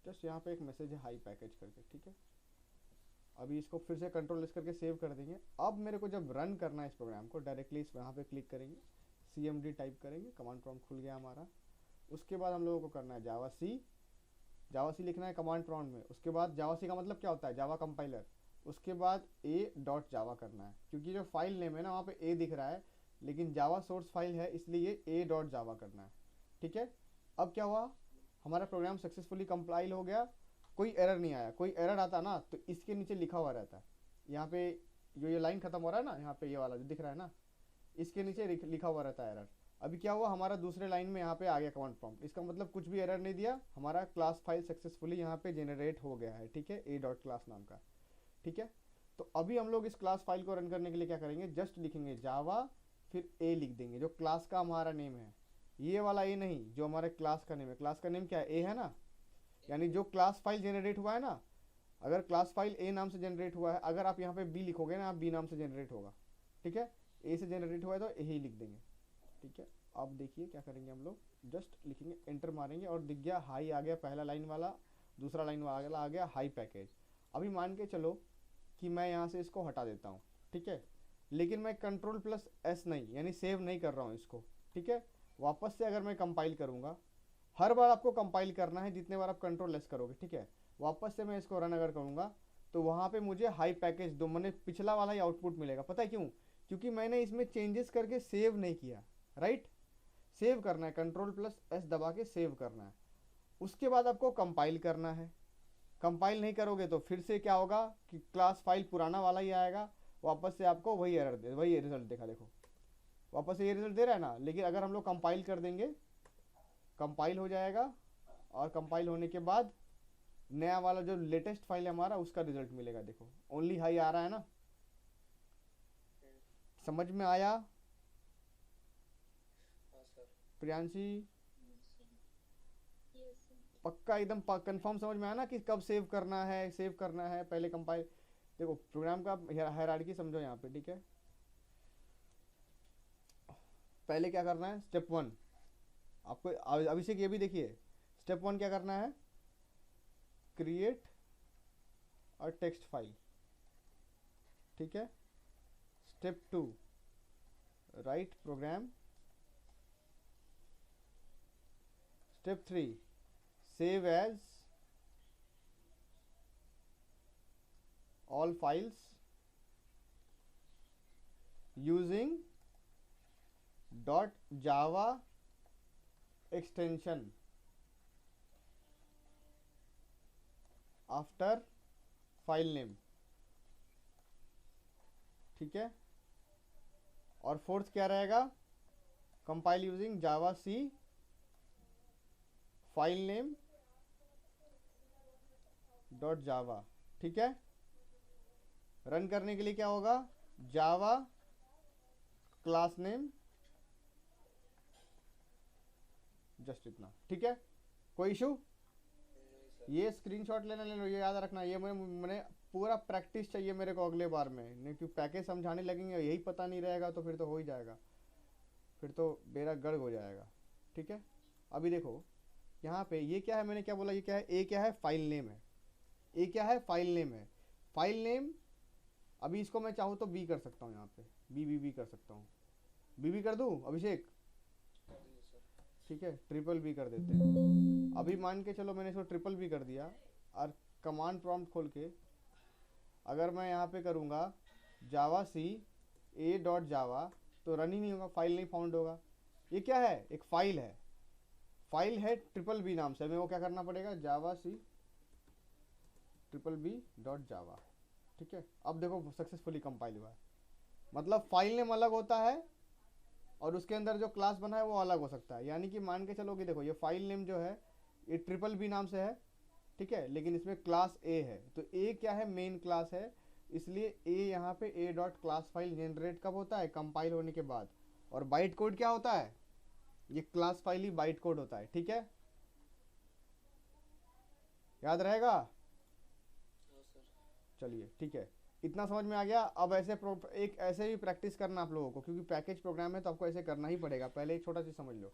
जस्ट यहाँ पे एक मैसेज है हाई पैकेज करके, ठीक है। अभी इसको फिर से कंट्रोल एस करके सेव कर देंगे। अब मेरे को जब रन करना है इस प्रोग्राम को, डायरेक्टली इस यहाँ पे क्लिक करेंगे, CMD टाइप करेंगे, कमांड प्रॉम्प्ट खुल गया हमारा। उसके बाद हम लोगों को करना है जावा सी लिखना है कमांड प्रॉम्प्ट में। उसके बाद जावा सी का मतलब क्या होता है, जावा कंपाइलर। उसके बाद a.java करना है, क्योंकि जो फाइल नेम है ना वहाँ पे a दिख रहा है, लेकिन जावा सोर्स फाइल है इसलिए a.java करना है, ठीक है। अब क्या हुआ, हमारा प्रोग्राम सक्सेसफुली कंपाइल हो गया, कोई एरर नहीं आया। कोई एरर आता ना तो इसके नीचे लिखा हुआ रहता है, यहाँ पे जो ये लाइन खत्म हो रहा है ना, यहाँ पे ये वाला जो दिख रहा है ना, इसके नीचे लिखा हुआ रहता है एरर। अभी क्या हुआ, हमारा दूसरे लाइन में यहाँ पे आ गया कमांड प्रॉम्प्ट, इसका मतलब कुछ भी एरर नहीं दिया, हमारा क्लास फाइल सक्सेसफुली यहाँ पे जेनरेट हो गया है, ठीक है, a.class नाम का, ठीक है। तो अभी हम लोग इस क्लास फाइल को रन करने के लिए क्या करेंगे, जस्ट लिखेंगे जावा फिर a लिख देंगे, जो क्लास का हमारा नेम है, ये वाला a नहीं, जो हमारे क्लास का नेम है। क्लास का नेम क्या है, a है ना, यानी जो क्लास फाइल जेनरेट हुआ है ना, अगर क्लास फाइल a नाम से जनरेट हुआ है, अगर आप यहाँ पे b लिखोगे ना, आप b नाम से जनरेट होगा, ठीक है। a से जनरेट हुआ है तो a ही लिख देंगे, ठीक है। अब देखिए क्या करेंगे हम लोग, जस्ट लिखेंगे, एंटर मारेंगे और दिख गया हाई आ गया पहला लाइन वाला, दूसरा लाइन वाला आ गया हाई पैकेज। अभी मान के चलो कि मैं यहाँ से इसको हटा देता हूँ, ठीक है, लेकिन मैं Ctrl+S नहीं, यानी सेव नहीं कर रहा हूँ इसको, ठीक है। वापस से अगर मैं कंपाइल करूँगा, हर बार आपको कंपाइल करना है जितने बार आप Ctrl+S करोगे, ठीक है। वापस से मैं इसको रन अगर करूँगा तो वहाँ पे मुझे हाई पैकेज दो, मैंने पिछला वाला ही आउटपुट मिलेगा। पता है क्यों, क्योंकि मैंने इसमें चेंजेस करके सेव नहीं किया, राइट। सेव करना है, Ctrl+S दबा के सेव करना है। उसके बाद आपको कंपाइल करना है। कंपाइल नहीं करोगे तो फिर से क्या होगा कि क्लास फाइल पुराना वाला ही आएगा, वापस से आपको वही एरर दे, वही रिजल्ट देखा, देखो वापस से ये रिजल्ट दे रहा है ना। लेकिन अगर हम लोग कंपाइल कर देंगे, कंपाइल हो जाएगा, और कंपाइल होने के बाद नया वाला जो लेटेस्ट फाइल है हमारा, उसका रिजल्ट मिलेगा। देखो ओनली हाई आ रहा है ना, समझ में आया हाँ सर। प्रियांशी? Yes sir. पक्का एकदम कंफर्म समझ में आया ना कि कब सेव करना है, सेव करना है, पहले कंपाइल। देखो प्रोग्राम का हायरार्की समझो यहाँ पे, ठीक है। पहले क्या करना है, स्टेप 1 आपको अभिषेक ये भी देखिए, स्टेप 1 क्या करना है, क्रिएट और टेक्स्ट फाइल, ठीक है। Step 2 write program. Step 3 save as all files using .java extension after file name, ठीक है। और फोर्थ क्या रहेगा, कंपाइल यूजिंग जावा सी फाइल नेम .java, ठीक है। रन करने के लिए क्या होगा, जावा क्लास नेम, जस्ट इतना, ठीक है। कोई इशू? नहीं सर। ये स्क्रीनशॉट लेना ले लो, ये याद रखना, ये मैंने पूरा प्रैक्टिस चाहिए मेरे को अगले बार में, नहीं क्योंकि पैकेज समझाने लगेंगे यही पता नहीं रहेगा तो फिर तो हो ही जाएगा, फिर तो बेड़ा गर्क हो जाएगा, ठीक है। अभी देखो यहाँ पे ये क्या है, मैंने क्या बोला, ये क्या है, ए क्या है, फाइल नेम है। ए क्या है, फाइल नेम है। फाइल नेम, अभी इसको मैं चाहूँ तो बी कर सकता हूँ, यहाँ पे बी कर सकता हूँ, बी कर दूँ अभिषेक, कर दीजिए सर। ठीक है। ट्रिपल बी कर देते हैं। अभी मान के चलो मैंने इसको ट्रिपल बी कर दिया, और कमांड प्रॉम्प्ट खोल के अगर मैं यहाँ पे करूँगा जावा सी a.java, तो रन ही नहीं होगा, फाइल नहीं फाउंड होगा। ये क्या है, एक फाइल है, फाइल है ट्रिपल बी नाम से, हमें वो क्या करना पड़ेगा, जावा सी BBB.java, ठीक है। अब देखो सक्सेसफुली कंपाइल हुआ है, मतलब फाइल नेम अलग होता है और उसके अंदर जो क्लास बना है वो अलग हो सकता है। यानी कि मान के चलो कि देखो ये फाइल नेम जो है ये ट्रिपल बी नाम से है, ठीक है, लेकिन इसमें क्लास ए है। तो ए क्या है, मेन क्लास है, इसलिए ए यहाँ पे ए डॉट क्लास फाइल जनरेट कब होता है, कंपाइल होने के बाद। और बाइट कोड क्या होता है, ये क्लास फाइल ही बाइट कोड होता है, ठीक है, याद रहेगा। हाँ सर। चलिए ठीक है, इतना समझ में आ गया। अब एक ऐसे भी प्रैक्टिस करना आप लोगों को, क्योंकि पैकेज प्रोग्राम है तो आपको ऐसे करना ही पड़ेगा। पहले एक छोटा चीज़ समझ लो।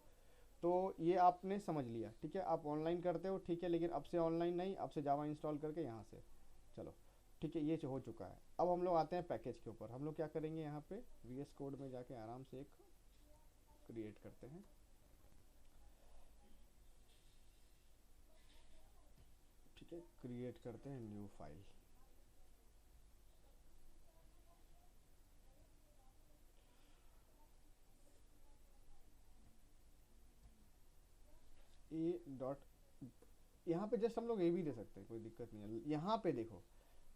तो ये आपने समझ लिया, ठीक है, आप ऑनलाइन करते हो, ठीक है, लेकिन अब से ऑनलाइन नहीं, अब से जावा इंस्टॉल करके यहाँ से। चलो ठीक है, ये हो चुका है। अब हम लोग आते हैं पैकेज के ऊपर। हम लोग क्या करेंगे, यहाँ पे VS कोड में जाके आराम से एक क्रिएट करते हैं। ठीक है, क्रिएट करते हैं न्यू फाइल। ए डॉट, यहाँ पे जस्ट हम लोग ए भी दे सकते हैं, कोई दिक्कत नहीं है। यहाँ पे देखो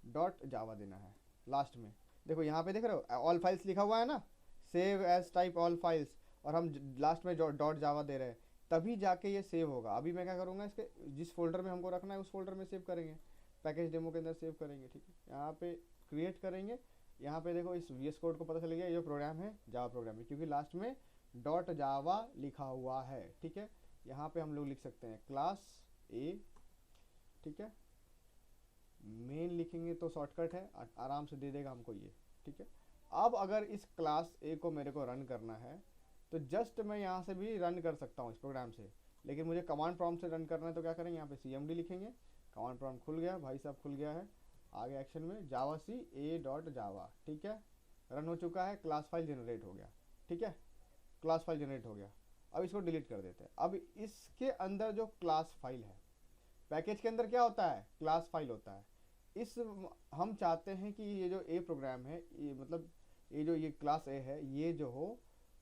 डॉट जावा देना है लास्ट में। देखो यहाँ पे देख रहे हो ऑल फाइल्स लिखा हुआ है ना, save as type all files, और हम लास्ट में डॉट जावा दे रहे हैं, तभी जाके ये सेव होगा। अभी मैं क्या करूँगा, इसके जिस फोल्डर में हमको रखना है उस फोल्डर में सेव करेंगे, पैकेज डेमो के अंदर सेव करेंगे, ठीक है। यहाँ पे क्रिएट करेंगे, यहाँ पे देखो इस VS कोड को पता चल गया ये जो प्रोग्राम है जावा प्रोग्राम है, क्योंकि लास्ट में डॉट जावा लिखा हुआ है, ठीक है। यहाँ पे हम लोग लिख सकते हैं क्लास ए, ठीक है, मेन लिखेंगे तो शॉर्टकट है, आराम से दे देगा हमको ये, ठीक है। अब अगर इस क्लास ए को मेरे को रन करना है तो जस्ट मैं यहाँ से भी रन कर सकता हूँ इस प्रोग्राम से, लेकिन मुझे कमांड प्रॉम्प्ट से रन करना है तो क्या करेंगे, यहाँ पे CMD लिखेंगे, कमांड प्रॉम्प्ट खुल गया भाई साहब, खुल गया है। आगे एक्शन में जावा सी ए डॉट जावा, ठीक है, रन हो चुका है, क्लास फाइल जनरेट हो गया, ठीक है, क्लास फाइल जनरेट हो गया। अब इसको डिलीट कर देते हैं। अब इसके अंदर जो क्लास फाइल है, पैकेज के अंदर क्या होता है, क्लास फाइल होता है। इस हम चाहते हैं कि ये जो ए प्रोग्राम है, ये मतलब ये जो ये क्लास ए है, ये जो हो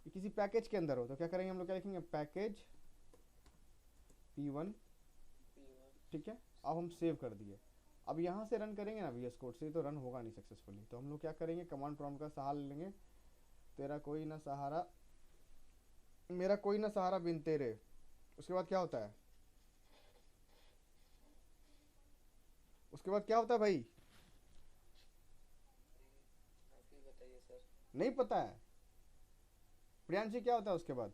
ये किसी पैकेज के अंदर हो, तो क्या करेंगे हम लोग, क्या लिखेंगे, पैकेज P1, ठीक है। अब हम सेव कर दिए। अब यहाँ से रन करेंगे ना VS कोड से, तो रन होगा नहीं सक्सेसफुली, तो हम लोग क्या करेंगे, कमांड प्रॉम्प्ट का सहारा लेंगे। तेरा कोई ना सहारा, मेरा कोई ना सहारा बिन तेरे। उसके बाद क्या होता है, उसके बाद क्या होता है भाई, आप ही बताइए सर। नहीं पता है प्रियांशी, क्या होता है उसके बाद।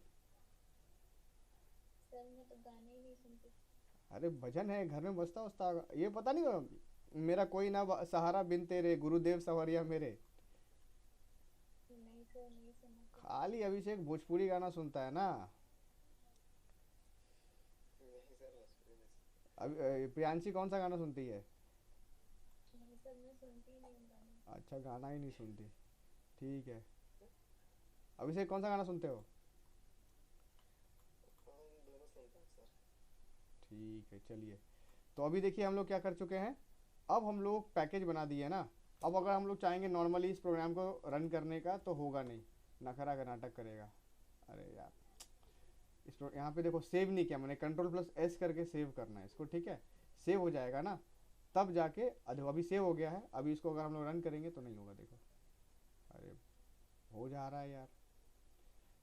सर मैं तो गाने ही नहीं सुनती। अरे भजन है घर में बजता उजता होगा, ये पता नहीं होगा? मेरा कोई ना सहारा बिन तेरे, गुरुदेव सवरिया मेरे। नहीं सर, नहीं सुना। खाली अभिषेक भोजपुरी गाना सुनता है ना। नहीं सर, भोजपुरी नहीं। अब प्रियांशी कौन सा गाना सुनती है? नहीं सर, मैं सुनती ही नहीं गाने। अच्छा, गाना ही नहीं सुनती, ठीक है। अभिषेक कौन सा गाना सुनते हो? हम दोनों सुनते हैं सर। ठीक है, चलिए। तो अभी देखिए हम लोग क्या कर चुके हैं, अब हम लोग पैकेज बना दिए ना। अब अगर हम लोग चाहेंगे नॉर्मली इस प्रोग्राम को रन करने का तो होगा नहीं, नखरा का नाटक करेगा। अरे यार, यहाँ पे देखो सेव नहीं किया मैंने, Ctrl+S करके सेव करना है इसको, ठीक है। सेव हो जाएगा ना तब जाके, अभी सेव हो गया है। अभी इसको अगर हम लोग रन करेंगे तो नहीं होगा, देखो अरे हो जा रहा है यार,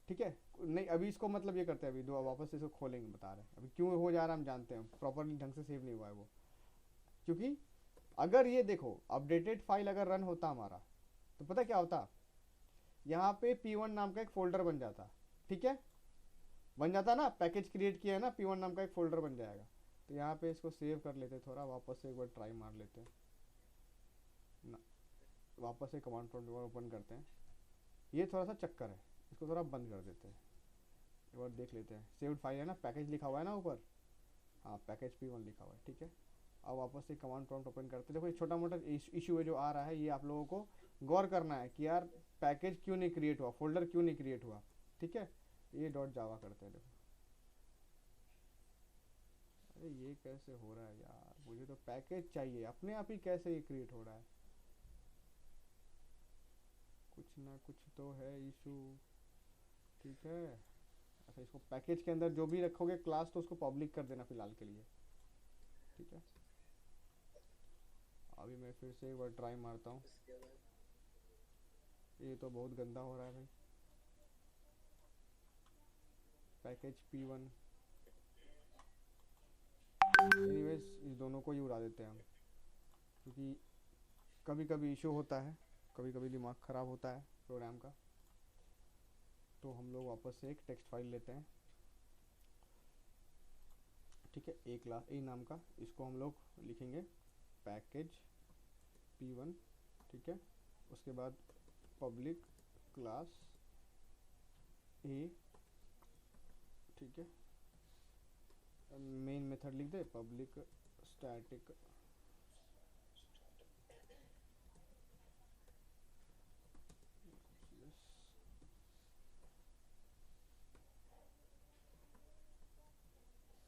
ठीक है। नहीं अभी इसको मतलब ये करते हैं, अभी दो वापस से इसको खोलेंगे, बता रहे हैं अभी क्यों हो जा रहा है, हम जानते हैं प्रॉपरली ढंग से सेव नहीं हुआ है वो। क्योंकि अगर ये देखो अपडेटेड फाइल अगर रन होता हमारा तो पता क्या होता, यहाँ पे P1 नाम का एक फोल्डर बन जाता, ठीक है, बन जाता ना, पैकेज क्रिएट किया है ना, P1 नाम का एक फोल्डर बन जाएगा। तो यहाँ पे इसको सेव कर लेते, थोड़ा वापस से एक बार ट्राई मार लेते हैं ना, वापस से कमांड प्रॉम्प्ट ओपन करते हैं। ये थोड़ा सा चक्कर है, इसको थोड़ा बंद कर देते हैं, एक बार देख लेते हैं। सेव्ड फाइल है ना, पैकेज लिखा हुआ है ना ऊपर, हाँ पैकेज P1 लिखा हुआ है, ठीक है। अब वापस से कमांड प्रॉम्प्ट ओपन करते हैं। देखो ये छोटा मोटा इशू है जो आ रहा है, ये आप लोगों को गौर करना है कि यार पैकेज क्यों नहीं क्रिएट हुआ, फोल्डर क्यों नहीं क्रिएट हुआ, ठीक है। ये डॉट जावा करते हैं, देखो अरे ये कैसे हो रहा है यार, मुझे तो पैकेज चाहिए, अपने आप ही कैसे ये क्रिएट हो रहा है, कुछ ना कुछ तो है इशू, ठीक है। अच्छा, इसको पैकेज के अंदर जो भी रखोगे क्लास तो उसको पब्लिक कर देना फिलहाल के लिए, ठीक है। अभी मैं फिर से एक बार ट्राई मारता हूँ। उसके बाद ये तो बहुत गंदा हो रहा है भाई, पैकेज P1, दोनों को ही उड़ा देते हैं हम, क्योंकि कभी कभी इशू होता है, कभी कभी दिमाग ख़राब होता है प्रोग्राम का। तो हम लोग वापस से एक टेक्स्ट फाइल लेते हैं, ठीक है, ए क्लास ए नाम का। इसको हम लोग लिखेंगे पैकेज P1, ठीक है। उसके बाद पब्लिक क्लास ए, ठीक है। मेन मेथड लिख दे पब्लिक स्टैटिक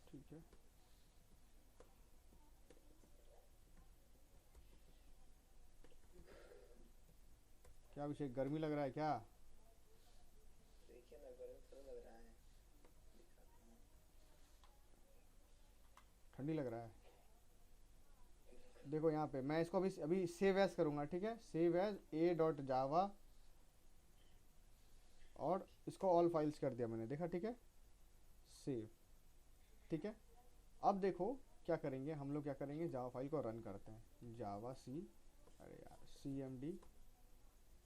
ठीक है। क्या विषय, गर्मी लग रहा है क्या? देखिए ना, गर्मी थोड़ा लग रहा है। दिखाता हूँ। ठंडी लग रहा है। देखो यहाँ पे मैं इसको अभी अभी सेव एज करूँगा, ठीक है। सेव एज a.java और इसको ऑल फाइल्स कर दिया मैंने, देखा, ठीक है। सेव, ठीक है। अब देखो क्या करेंगे हम लोग, क्या करेंगे, जावा फाइल को रन करते हैं। जावा सी, अरे यार, cmd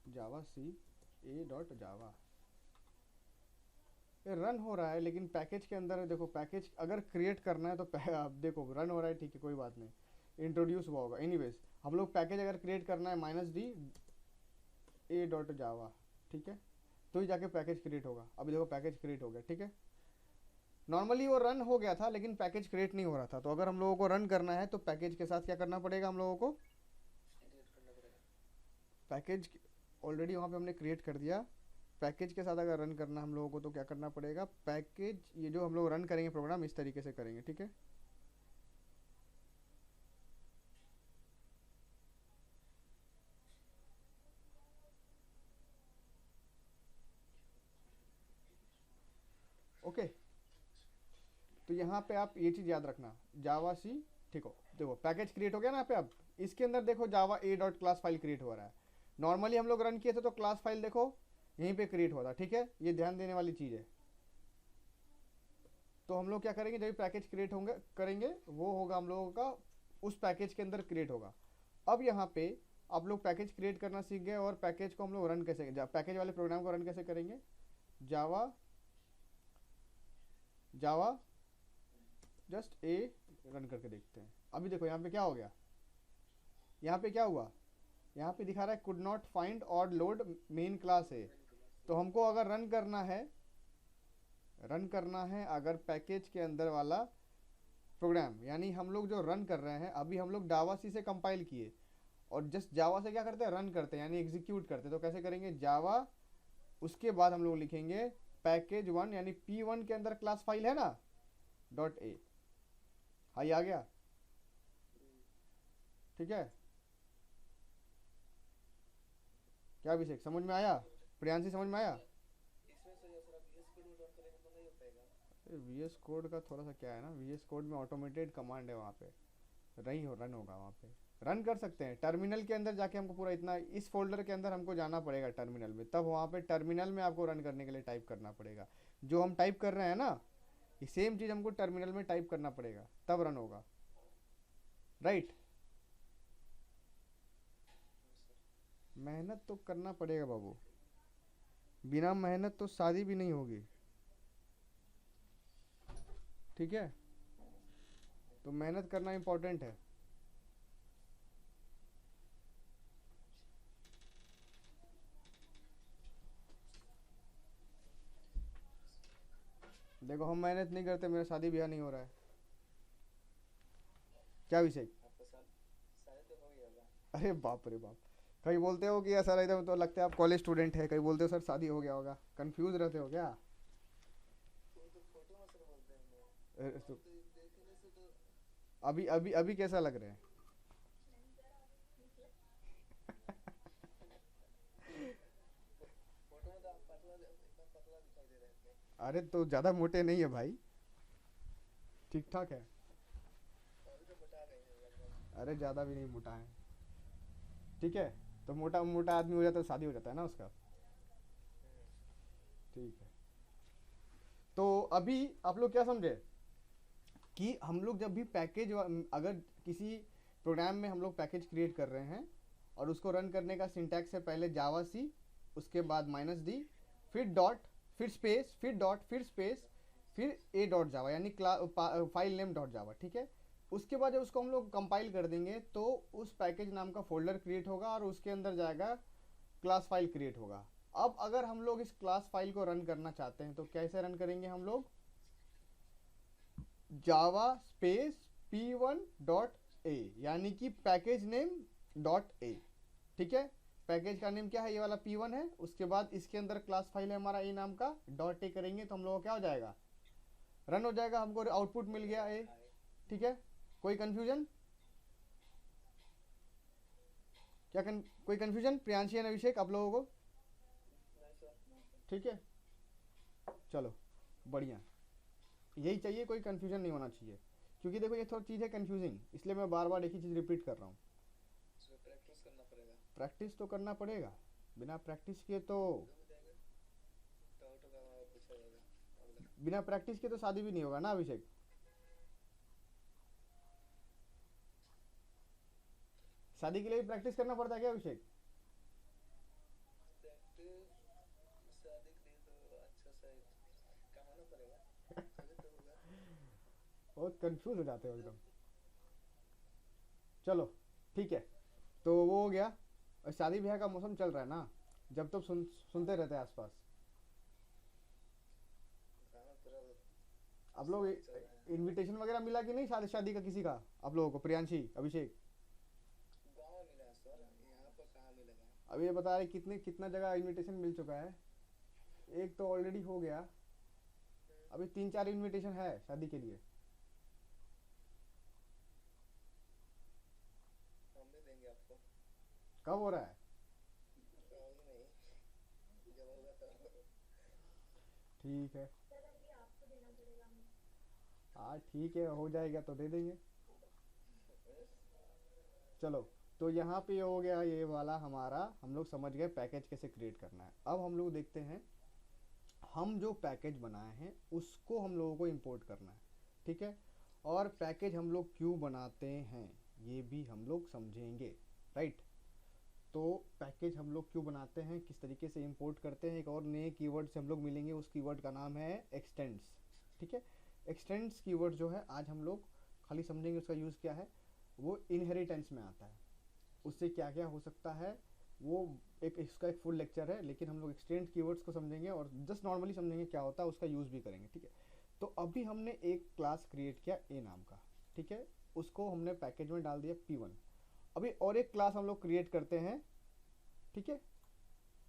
जावा सी a.java, ये रन हो रहा है, लेकिन पैकेज के अंदर है। देखो पैकेज अगर क्रिएट करना है तो अब देखो रन हो रहा है, ठीक है, कोई बात नहीं, इंट्रोड्यूस हुआ होगा। एनीवेज हम लोग पैकेज अगर क्रिएट करना है -d a.java, ठीक है, तो ही जाके पैकेज क्रिएट होगा। अभी देखो पैकेज क्रिएट हो गया, ठीक है। नॉर्मली वो रन हो गया था, लेकिन पैकेज क्रिएट नहीं हो रहा था। तो अगर हम लोगों को रन करना है तो पैकेज के साथ क्या करना पड़ेगा हम लोगों को, एडिट करना पड़ेगा। पैकेज ऑलरेडी वहाँ पे हमने क्रिएट कर दिया। पैकेज के साथ अगर रन करना हम लोगों को तो क्या करना पड़ेगा, पैकेज, ये जो हम लोग रन करेंगे प्रोग्राम इस तरीके से करेंगे, ठीक है। ओके, तो यहाँ पे आप ये चीज़ याद रखना, जावा सी, ठीक हो। देखो पैकेज क्रिएट हो गया ना यहाँ पे। अब इसके अंदर देखो जावा a.class फाइल क्रिएट हो रहा है। नॉर्मली हम लोग रन किए थे तो क्लास फाइल देखो यहीं पे क्रिएट हो रहा, ठीक है। ये ध्यान देने वाली चीज़ है। तो हम लोग क्या करेंगे, जब पैकेज क्रिएट होंगे करेंगे वो होगा हम लोगों का उस पैकेज के अंदर क्रिएट होगा। अब यहाँ पे आप लोग पैकेज क्रिएट करना सीख गए, और पैकेज को हम लोग रन कैसे, पैकेज वाले प्रोग्राम को रन कैसे करेंगे, जावा जस्ट ए रन करके देखते हैं। अभी देखो यहाँ पे क्या हो गया, यहाँ पे क्या हुआ, यहाँ पे दिखा रहा है कुड नॉट फाइंड और लोड मेन क्लास है। तो हमको अगर रन करना है अगर पैकेज के अंदर वाला प्रोग्राम, यानी हम लोग जो रन कर रहे हैं अभी हम लोग जावा सी से कंपाइल किए और जस्ट जावा से क्या करते हैं, रन करते हैं, यानी एग्जीक्यूट करते हैं। तो कैसे करेंगे, जावा, उसके बाद हम लोग लिखेंगे पैकेज 1, यानी P1 के अंदर क्लास फाइल है ना .a। हाई आ गया, ठीक है। क्या अभिषेक समझ में आया, प्रियांशी समझ में आया? इसमें सर सर आप VS कोड में रन करेंगे तो नहीं हो पाएगा। VS कोड का थोड़ा सा क्या है ना, VS कोड में ऑटोमेटेड कमांड है, वहाँ पे रन होगा, वहाँ पे रन कर सकते हैं। टर्मिनल के अंदर जाके हमको पूरा इतना इस फोल्डर के अंदर हमको जाना पड़ेगा टर्मिनल में, तब वहाँ पे टर्मिनल में आपको रन करने के लिए टाइप करना पड़ेगा। जो हम टाइप कर रहे हैं ना, ये सेम चीज़ हमको टर्मिनल में टाइप करना पड़ेगा, तब रन होगा, राइट। मेहनत तो करना पड़ेगा बाबू, बिना मेहनत तो शादी भी नहीं होगी, ठीक है। तो मेहनत करना इम्पोर्टेंट है। देखो हम मेहनत नहीं करते, मेरा शादी ब्याह नहीं हो रहा है। क्या विषय, आपका शायद तो हो गया होगा। अरे बाप रे बाप, कहीं बोलते हो कि सर एकदम तो लगता है आप कॉलेज स्टूडेंट है, कहीं बोलते हो सर शादी हो गया होगा, कंफ्यूज रहते हो क्या? वो तो फोटो में सर बोलते हैं तो तो देखने से तो अभी अभी अभी कैसा लग रहे हैं? फोटो में तो आप पतला एकदम पतला दिखाई दे रहे थे। अरे तो ज़्यादा मोटे नहीं है भाई, ठीक ठाक है। अभी तो बता रहे हैं लगभग। अरे ज़्यादा भी नहीं मोटा है, ठीक है। तो मोटा मोटा आदमी हो जाता है तो शादी हो जाता है ना उसका, ठीक है। तो अभी आप लोग क्या समझे कि हम लोग जब भी पैकेज, अगर किसी प्रोग्राम में हम लोग पैकेज क्रिएट कर रहे हैं और उसको रन करने का सिंटैक्स है पहले जावा सी, उसके बाद -d, फिर डॉट, फिर स्पेस, फिर डॉट, फिर स्पेस, फिर a डॉट जावा, यानी फाइल नेम डॉट जावा, ठीक है। उसके बाद जब उसको हम लोग कंपाइल कर देंगे तो उस पैकेज नाम का फोल्डर क्रिएट होगा और उसके अंदर जाएगा क्लास फाइल क्रिएट होगा। अब अगर हम लोग इस क्लास फाइल को रन करना चाहते हैं तो कैसे रन करेंगे हम लोग, Java space p1 dot a, यानी कि पैकेज नेम डॉट a, ठीक है। पैकेज का नेम क्या है, ये वाला p1 है। उसके बाद इसके अंदर क्लास फाइल है हमारा a नाम का, डॉट a करेंगे तो हम लोग को क्या हो जाएगा, रन हो जाएगा, हमको आउटपुट मिल गया a, ठीक है। कोई कंफ्यूजन, कोई कंफ्यूजन प्रियांशी एंड अभिषेक आप लोगों को, नहीं सर। ठीक है। चलो बढ़िया, यही चाहिए, कोई कंफ्यूजन नहीं होना चाहिए, क्योंकि देखो ये थोड़ी चीज़ है कंफ्यूजिंग, इसलिए मैं बार बार एक ही चीज़ रिपीट कर रहा हूँ। सर प्रैक्टिस करना पड़ेगा। प्रैक्टिस तो करना पड़ेगा, बिना प्रैक्टिस किए तो, हो जाएगा, डाउट होगा वहाँ पूछा जाएगा अगला। बिना प्रैक्टिस के तो शादी भी नहीं होगा ना अभिषेक। शादी के लिए भी प्रैक्टिस करना पड़ता है क्या अभिषेक? प्रैक्टिस शादी के लिए तो अच्छा सा कमाना पड़ेगा, तभी तो होगा। बहुत कंफ्यूज हो जाते हो एकदम। चलो ठीक है, तो वो हो गया। और शादी ब्याह का मौसम चल रहा है ना, जब तक सुनते रहते हैं आसपास। गाँव पूरा आप लोग चल रहा है। इनविटेशन वगैरह मिला कि नहीं शादी शादी का किसी का आप लोगों को, प्रियांशी अभिषेक? गाँव में मिला है सर, यहाँ पर कहाँ मिलेगा। अब ये बता रहे कितना जगह इनविटेशन मिल चुका है। एक तो ऑलरेडी हो गया, अभी 3-4 इनविटेशन है शादी के लिए। हम भी देंगे आपको। कब हो रहा है? अभी नहीं, जब होगा तब। ठीक है, सर अभी आपको देना पड़ेगा हमें। हाँ ठीक है, हो जाएगा तो दे देंगे। चलो, तो यहाँ पे हो गया ये वाला हमारा, हम लोग समझ गए पैकेज कैसे क्रिएट करना है। अब हम लोग देखते हैं, हम जो पैकेज बनाए हैं उसको हम लोगों को इंपोर्ट करना है, ठीक है। और पैकेज हम लोग क्यों बनाते हैं ये भी हम लोग समझेंगे, राइट। तो पैकेज हम लोग क्यों बनाते हैं, किस तरीके से इंपोर्ट करते हैं, एक और नए कीवर्ड से हम लोग मिलेंगे, उस कीवर्ड का नाम है एक्सटेंड्स, ठीक है। एक्सटेंड्स कीवर्ड जो है आज हम लोग खाली समझेंगे, उसका यूज़ क्या है। वो इनहेरिटेंस में आता है, उससे क्या क्या हो सकता है वो इसका एक फुल लेक्चर है, लेकिन हम लोग एक्सटेंड कीवर्ड्स को समझेंगे और जस्ट नॉर्मली समझेंगे क्या होता है, उसका यूज़ भी करेंगे, ठीक है। तो अभी हमने एक क्लास क्रिएट किया ए नाम का, ठीक है, उसको हमने पैकेज में डाल दिया p1। अभी और एक क्लास हम लोग क्रिएट करते हैं, ठीक है।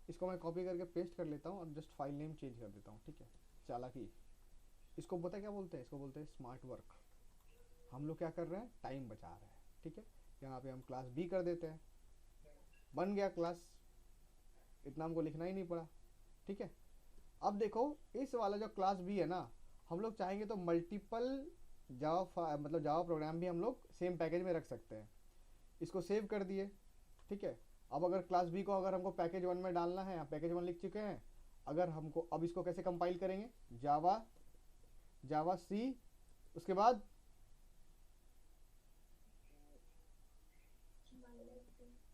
इसको मैं कॉपी करके पेस्ट कर लेता हूँ और जस्ट फाइल नेम चेंज कर देता हूँ, ठीक है। चालाकी, इसको पता है क्या बोलते हैं, इसको बोलते हैं स्मार्ट वर्क। हम लोग क्या कर रहे हैं, टाइम बचा रहे हैं, ठीक है। यहाँ पे हम क्लास बी कर देते हैं, बन गया क्लास, इतना हमको लिखना ही नहीं पड़ा, ठीक है। अब देखो इस वाला जो क्लास बी है ना, हम लोग चाहेंगे तो मल्टीपल जावा मतलब जावा प्रोग्राम भी हम लोग सेम पैकेज में रख सकते हैं। इसको सेव कर दिए, ठीक है। अब अगर क्लास बी को अगर हमको पैकेज 1 में डालना है, पैकेज 1 लिख चुके हैं, अगर हमको अब इसको कैसे कंपाइल करेंगे, जावा सी, उसके बाद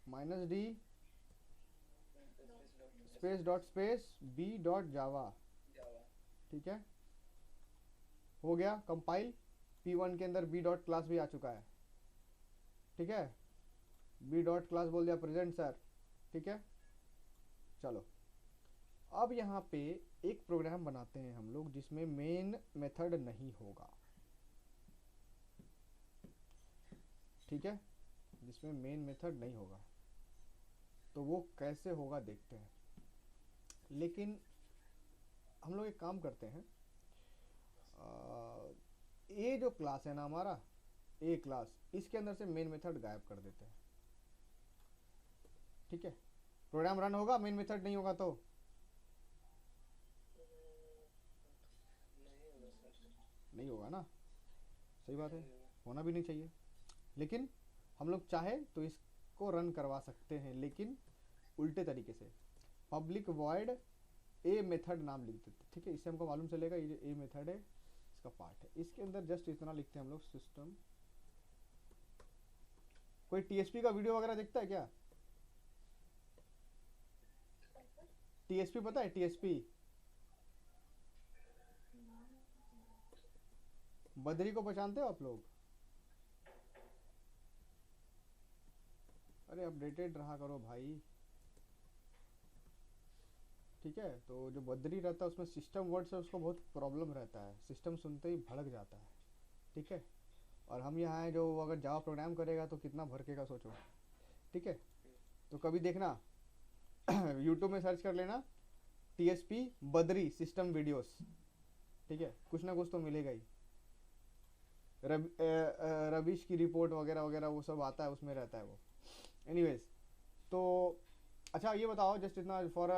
-d space dot space B dot Java, Java. ठीक है। हो गया कंपाइल, p1 के अंदर b डॉट क्लास भी आ चुका है, ठीक है। b डॉट क्लास बोल दिया प्रेजेंट सर, ठीक है। चलो अब यहाँ पे एक प्रोग्राम बनाते हैं हम लोग जिसमें मेन मेथड नहीं होगा, ठीक है, जिसमें मेन मेथड नहीं होगा। तो वो कैसे होगा देखते हैं, लेकिन हम लोग एक काम करते हैं, ये जो क्लास है ना हमारा ए क्लास, इसके अंदर से मेन मेथड गायब कर देते हैं, ठीक है। प्रोग्राम रन होगा, मेन मेथड नहीं होगा तो नहीं होगा सर। नहीं होगा ना, सही बात है, होना भी नहीं चाहिए। लेकिन हम लोग चाहे तो इसको रन करवा सकते हैं, लेकिन उल्टे तरीके से, पब्लिक वॉइड ए मेथड नाम लिख देते, ठीक है। इससे हमको मालूम चलेगा ये ए मेथड है, इसका पार्ट है। इसके अंदर जस्ट इतना लिखते हैं हम लोग, सिस्टम। कोई टीएसपी का वीडियो वगैरह देखता है क्या? टीएसपी पता है? टीएसपी बद्री को पहचानते हो आप लोग? अरे अपडेटेड रहा करो भाई, ठीक है। तो जो बद्री रहता है उसमें सिस्टम वर्ड से उसको बहुत प्रॉब्लम रहता है, सिस्टम सुनते ही भड़क जाता है, ठीक है। और हम यहाँ हैं जो अगर जावा प्रोग्राम करेगा तो कितना भड़केगा सोचो, ठीक है। तो कभी देखना यूट्यूब में सर्च कर लेना टीएसपी बद्री सिस्टम वीडियोस, ठीक है, कुछ ना कुछ तो मिलेगा ही। रविश की रिपोर्ट वगैरह वगैरह वो सब आता है, उसमें रहता है वो। एनीवेज, तो अच्छा ये बताओ जस्ट इतना फॉर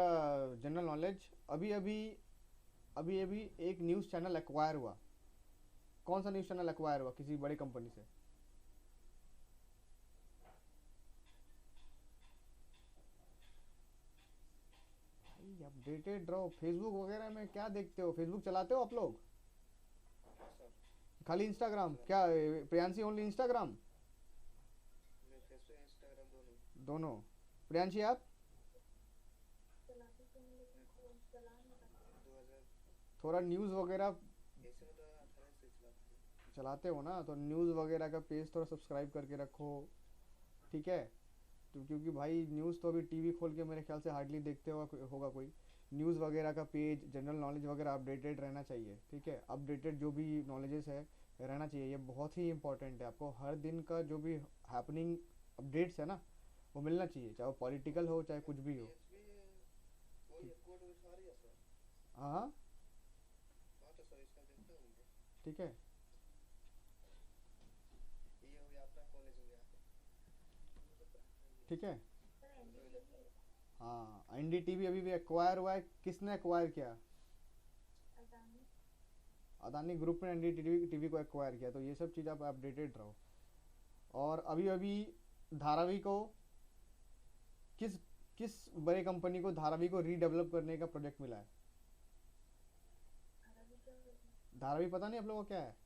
जनरल नॉलेज, अभी अभी एक न्यूज़ चैनल एक्वायर हुआ। कौन सा न्यूज़ चैनल एक्वायर हुआ किसी बड़ी कंपनी से? भाई अपडेटेड रहो। फेसबुक वगैरह में क्या देखते हो? फेसबुक चलाते हो आप लोग? सर खाली इंस्टाग्राम? क्या प्रियांशी ओनली इंस्टाग्राम? मैं फेसबुक इंस्टाग्राम दोनों दोनों। प्रियांशी आप? चलाती तो हूँ लेकिन फोन चला नहीं पाती। 2000 थोड़ा न्यूज़ वगैरह ऐसे में तो 18 से चलाते हैं। चलाते हो ना, तो न्यूज़ वगैरह का पेज थोड़ा सब्सक्राइब करके रखो, ठीक है। तो क्योंकि भाई न्यूज़ तो अभी टीवी खोल के मेरे ख्याल से हार्डली देखते होगा कोई। न्यूज़ वगैरह का पेज, जनरल नॉलेज वगैरह अपडेटेड रहना चाहिए, ठीक है। अपडेटेड जो भी नॉलेजेस है रहना चाहिए, ये बहुत ही इंपॉर्टेंट है। आपको हर दिन का जो भी हैपनिंग अपडेट्स है ना वो मिलना चाहिए, चाहे वो पॉलिटिकल हो चाहे कुछ भी हो। PHP वो ये कोड उठा रही है सर। हाँ हाँ तो सर इसका देखते होंगे। ठीक है। ये हो गया अपना कॉलेज हो गया। ठीक है। पर एनडीटीवी हाँ एनडीटीवी अभी भी एक्वायर हुआ है। किसने एक्वायर किया? अदानी अदानी ग्रुप ने एनडीटीवी को एक्वायर किया। तो ये सब चीज़ आप अपडेटेड रहो। और अभी अभी धारावी को किस किस बड़े कंपनी को धारावी को रीडेवलप करने का प्रोजेक्ट मिला है? अदानी का धारावी पता नहीं आप लोगों को क्या है?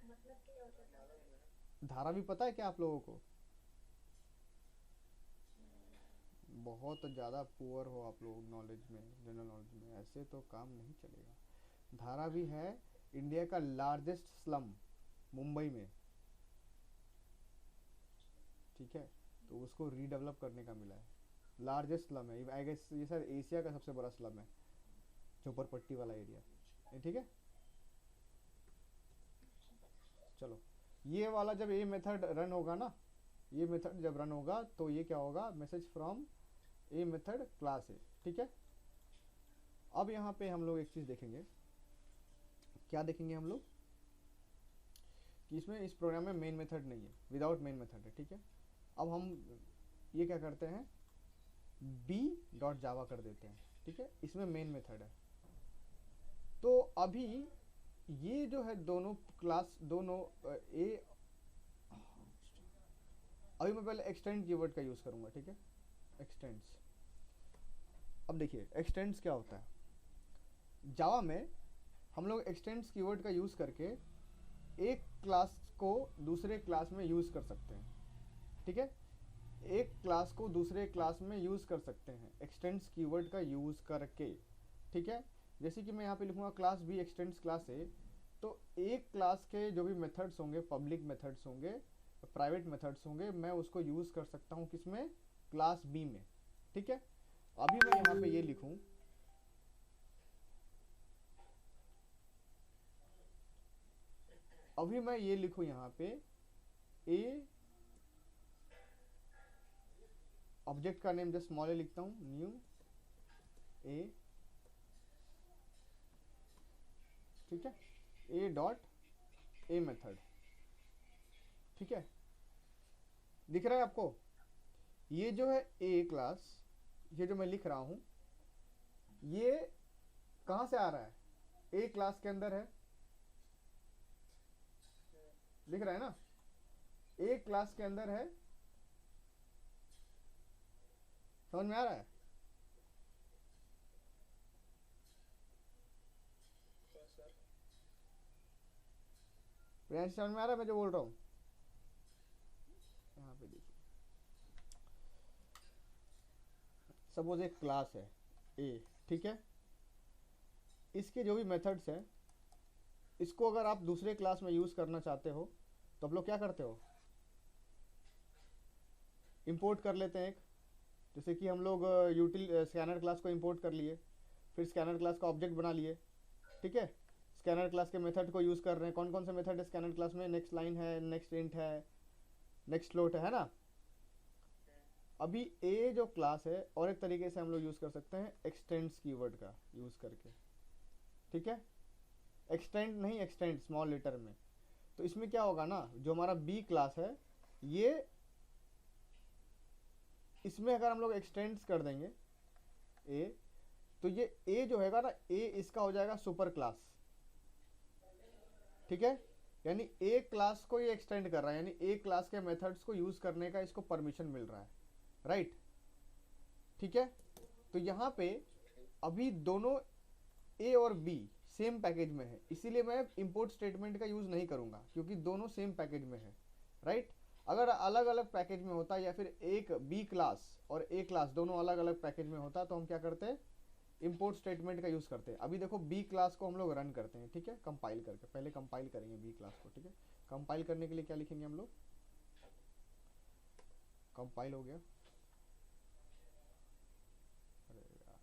मतलब क्या होता था? धारावी पता है क्या आप लोगों को? बहुत ज़्यादा पुअर हो आप लोग नॉलेज में, जनरल नॉलेज में, ऐसे तो काम नहीं चलेगा। धारावी है इंडिया का लार्जेस्ट स्लम, मुंबई में, ठीक है। तो उसको रीडेवलप करने का मिला है। लार्जेस्ट स्लम है, आई गेस ये सर एशिया का सबसे बड़ा स्लम है, झोपड़पट्टी वाला एरिया, ठीक है। चलो ये वाला जब ये मेथड रन होगा ना, ये मेथड जब रन होगा तो ये क्या होगा, message from a method class है, ठीक है। अब यहाँ पे हम लोग एक चीज़ देखेंगे, क्या देखेंगे हम लोग कि इसमें इस प्रोग्राम में मेन मेथड नहीं है, विदाउट मेन मेथड है, ठीक है। अब हम ये क्या करते हैं, बी डॉट जावा कर देते हैं, ठीक है। इसमें मेन मेथड है। तो अभी ये जो है दोनों क्लास, दोनों अभी मैं पहले एक्सटेंड कीवर्ड का यूज़ करूँगा, ठीक है। एक्सटेंड्स, अब देखिए एक्सटेंड्स क्या होता है। जावा में हम लोग एक्सटेंड्स कीवर्ड का यूज़ करके एक क्लास को दूसरे क्लास में यूज़ कर सकते हैं, ठीक है। एक क्लास को दूसरे क्लास में यूज़ कर सकते हैं एक्सटेंड्स कीवर्ड का यूज़ करके, ठीक है। जैसे कि मैं यहाँ पे लिखूँगा class B extends class A, तो एक क्लास के जो भी मेथड्स होंगे, पब्लिक मेथड्स होंगे, प्राइवेट मेथड्स होंगे, मैं उसको यूज़ कर सकता हूँ किसमें, क्लास बी में, ठीक है। अभी मैं यहाँ पे ये लिखूँ, अभी मैं ये लिखूँ यहाँ पे ए, ऑब्जेक्ट का नेम जस्ट स्मॉल ए लिखता हूँ, न्यू ए, ठीक है, ए डॉट ए मेथड, ठीक है। दिख रहा है आपको? ये जो है ए क्लास, ये जो मैं लिख रहा हूँ, ये कहाँ से आ रहा है, ए क्लास के अंदर है, दिख रहा है ना, ए क्लास के अंदर है, समझ में आ रहा है? प्रियांश समझ में आ रहा है मैं जो बोल रहा हूँ? यहाँ पे देखिए, सपोज एक क्लास है ए, ठीक है, इसके जो भी मेथड्स हैं, इसको अगर आप दूसरे क्लास में यूज़ करना चाहते हो तो आप लोग क्या करते हो, इंपोर्ट कर लेते हैं एक। जैसे कि हम लोग स्कैनर क्लास को इंपोर्ट कर लिए, फिर स्कैनर क्लास का ऑब्जेक्ट बना लिए, ठीक है। स्कैनर क्लास के मेथड को यूज़ कर रहे हैं, कौन कौन से मेथड है स्कैनर क्लास में, नेक्स्ट लाइन है, नेक्स्ट इंट है, नेक्स्ट फ्लोट है ना। अभी ए जो क्लास है, और एक तरीके से हम लोग यूज़ कर सकते हैं एक्सटेंड्स कीवर्ड का यूज़ करके, ठीक है। एक्सटेंड नहीं, एक्सटेंड स्मॉल लेटर में। तो इसमें क्या होगा ना, जो हमारा बी क्लास है, ये इसमें अगर हम लोग एक्सटेंड्स कर देंगे ए, तो ये ए जो हैगा ना, ए इसका हो जाएगा सुपर क्लास, ठीक है। यानी ए क्लास को ये एक्सटेंड कर रहा है, यानी ए क्लास के मेथड्स को यूज करने का इसको परमिशन मिल रहा है, राइट, ठीक है। तो यहाँ पे अभी दोनों ए और बी सेम पैकेज में है, इसीलिए मैं इंपोर्ट स्टेटमेंट का यूज नहीं करूंगा, क्योंकि दोनों सेम पैकेज में है, राइट। अगर अलग अलग पैकेज में होता, या फिर एक बी क्लास और ए क्लास दोनों अलग अलग पैकेज में होता, तो हम क्या करते हैं, इंपोर्ट स्टेटमेंट का यूज करते हैं। अभी देखो बी क्लास को हम लोग रन करते हैं, ठीक है, कंपाइल करके, पहले कंपाइल करेंगे बी क्लास को, ठीक है। कंपाइल करने के लिए क्या लिखेंगे हम लोग, कंपाइल हो गया, अरे यार,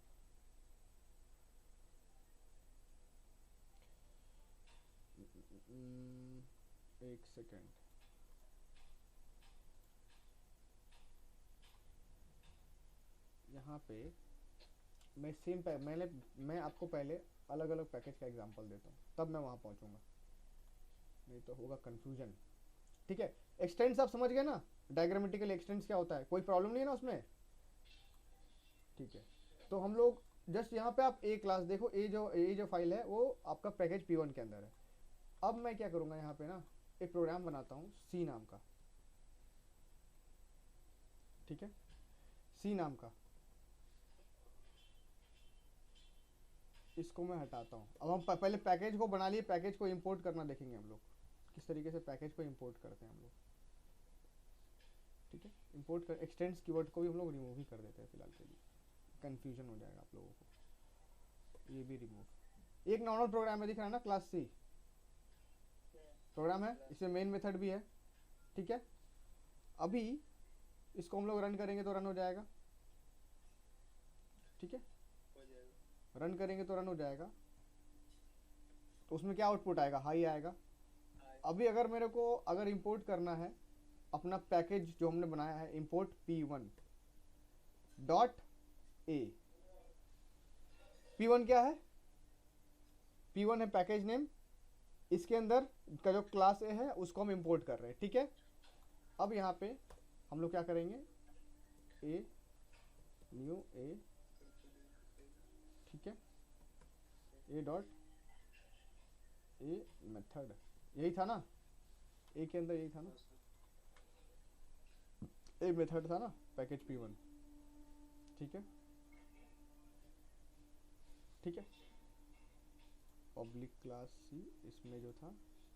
एक सेकेंड, यहाँ पे मैं आपको पहले अलग अलग पैकेज का एग्जांपल देता हूँ, तब मैं वहाँ पहुँचूंगा, नहीं तो होगा कंफ्यूजन, ठीक है। एक्सटेंड्स आप समझ गए ना, डायग्रामेटिकल एक्सटेंड्स क्या होता है, कोई प्रॉब्लम नहीं है ना उसमें, ठीक है। तो हम लोग जस्ट यहाँ पे आप ए क्लास देखो, ए जो फाइल है वो आपका पैकेज P1 के अंदर है। अब मैं क्या करूँगा, यहाँ पे ना एक प्रोग्राम बनाता हूँ सी नाम का, ठीक है, सी नाम का, इसको मैं हटाता हूँ। अब हम पहले पैकेज को बना लिए, पैकेज को इंपोर्ट करना देखेंगे हम लोग, किस तरीके से पैकेज को इंपोर्ट करते हैं हम लोग, ठीक है। इंपोर्ट कर, एक्सटेंड्स कीवर्ड को भी हम लोग रिमूव ही कर देते हैं फिलहाल के लिए, कंफ्यूजन हो जाएगा आप लोगों को, ये भी रिमूव। एक नॉर्मल प्रोग्राम है, दिख रहा है ना, क्लास सी प्रोग्राम है, इसमें मेन मेथड भी है, ठीक है। अभी इसको हम लोग रन करेंगे तो रन हो जाएगा, ठीक है, रन करेंगे तो रन हो जाएगा। तो उसमें क्या आउटपुट आएगा, हाई आएगा। अभी अगर मेरे को अगर इंपोर्ट करना है अपना पैकेज जो हमने बनाया है, import P1 dot A, P1 क्या है, P1 है पैकेज नेम, इसके अंदर का जो क्लास ए है उसको हम इंपोर्ट कर रहे हैं, ठीक है। अब यहाँ पे हम लोग क्या करेंगे, ए न्यू ए, ठीक है, ए डॉट ए मेथड, यही था ना, ए के अंदर यही था ना, ए मेथड था ना पैकेज P1, ठीक है, ठीक है। पब्लिक क्लास सी, इसमें जो था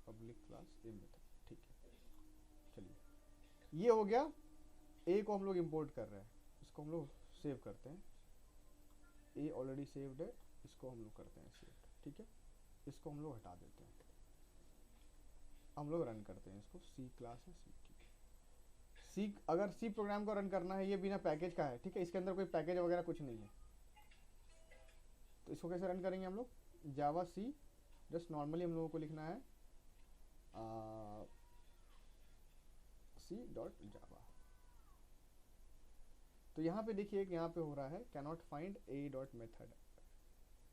पब्लिक क्लास ए मेथड, ठीक है। चलिए ये हो गया, ए को हम लोग इंपोर्ट कर रहे हैं, इसको हम लोग सेव करते हैं, ए ऑलरेडी सेव्ड है, इसको हम लोग करते हैं सेव, ठीक है। इसको हम लोग हटा देते हैं, हम लोग रन करते हैं इसको, सी क्लास है सी, ठीक है। सी, अगर सी प्रोग्राम को रन करना है, ये बिना पैकेज का है, ठीक है, इसके अंदर कोई पैकेज वगैरह कुछ नहीं है, तो इसको कैसे रन करेंगे हम लोग, जावा सी, जस्ट नॉर्मली हम लोगों को लिखना है सी डॉट जावा। तो यहाँ पे देखिए, यहाँ पे हो रहा है कैनॉट फाइंड ए डॉट मेथड,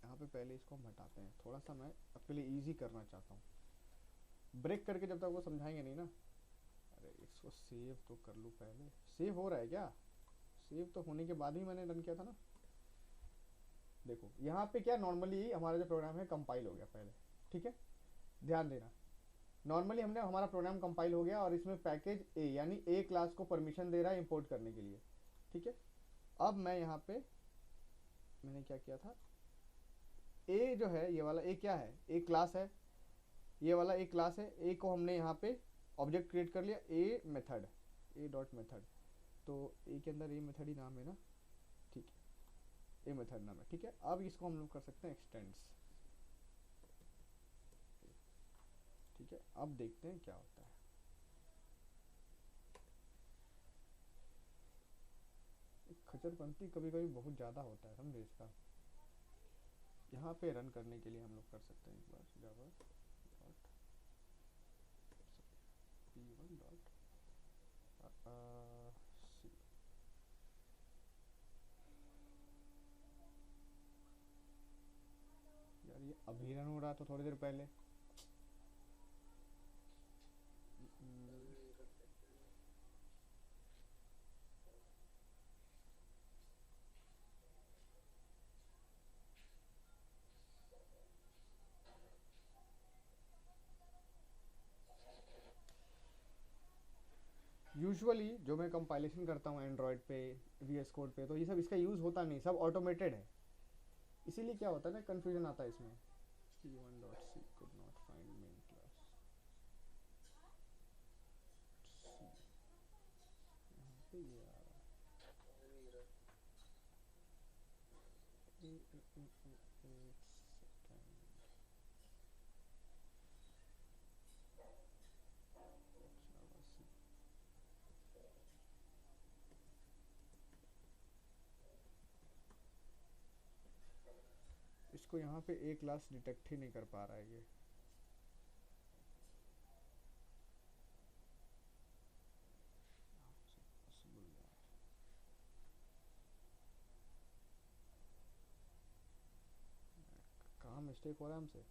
यहाँ पे पहले इसको हम हटाते हैं, थोड़ा सा मैं आपके लिए इजी करना चाहता हूँ, ब्रेक करके जब तक वो समझाएंगे नहीं ना। अरे इसको सेव तो कर लूँ पहले, सेव हो रहा है क्या, सेव तो होने के बाद ही मैंने रन किया था ना। देखो यहाँ पे क्या, नॉर्मली हमारा जो प्रोग्राम है कंपाइल हो गया पहले, ठीक है, ध्यान देना, नॉर्मली हमने हमारा प्रोग्राम कंपाइल हो गया, और इसमें पैकेज ए यानी ए क्लास को परमिशन दे रहा है इंपोर्ट करने के लिए, ठीक है। अब मैं यहाँ पे मैंने क्या किया था, ए जो है ये वाला, ए क्या है, ए क्लास है, ये वाला एक क्लास है, ए को हमने यहाँ पे ऑब्जेक्ट क्रिएट कर लिया, a method, A dot method. तो ए के अंदर ए मेथड ही नाम है ना, ठीक है, ए मेथड नाम है, ठीक है। अब इसको हम लोग कर सकते हैं एक्सटेंड्स, ठीक है। अब देखते हैं क्या होता है। खचरपंती कभी कभी बहुत ज़्यादा होता है, समझे इसका। यहाँ पे रन करने के लिए हम लोग कर सकते हैं एक बार Java dot p1 dot C. यार ये अभी रन हो रहा था थोड़ी देर पहले। अभी नहीं कर सकते हैं। यूजुअली जो मैं कंपाइलेशन करता हूँ एंड्रॉयड पे, वी एस कोड पे, तो ये सब इसका यूज़ होता नहीं, सब ऑटोमेटेड है। इसीलिए क्या होता है ना, कन्फ्यूजन आता है इसमें। p1.c could not find main class c, यहाँ पे ये आ रहा अभी रन है एक सेकेंड। जावा सी, इसको यहाँ पे ए क्लास डिटेक्ट ही नहीं कर पा रहा है ये। Possible यार। कहाँ मिस्टेक हो रहा है हमसे।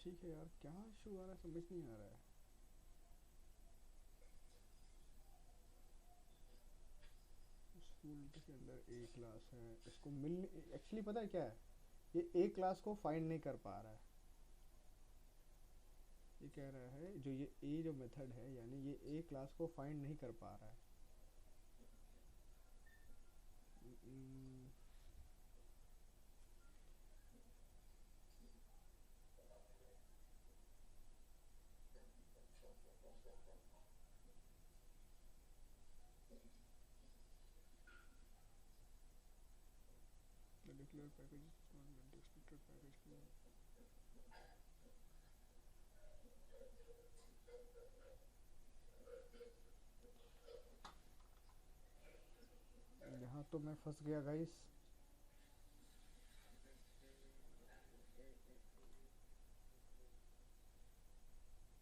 ठीक है यार, क्या इशू आ रहा है समझ नहीं आ रहा है। स्कूल के अंदर ए क्लास है, इसको मिल, एक्चुअली पता है क्या है, ये ए क्लास को फाइंड नहीं कर पा रहा है। ये कह रहा है जो ये ए जो मेथड है, यानी ये ए क्लास को फाइंड नहीं कर पा रहा है। हम्म, the declared package is not meant to expected package को यहाँ तो मैं फंस गया गाइस।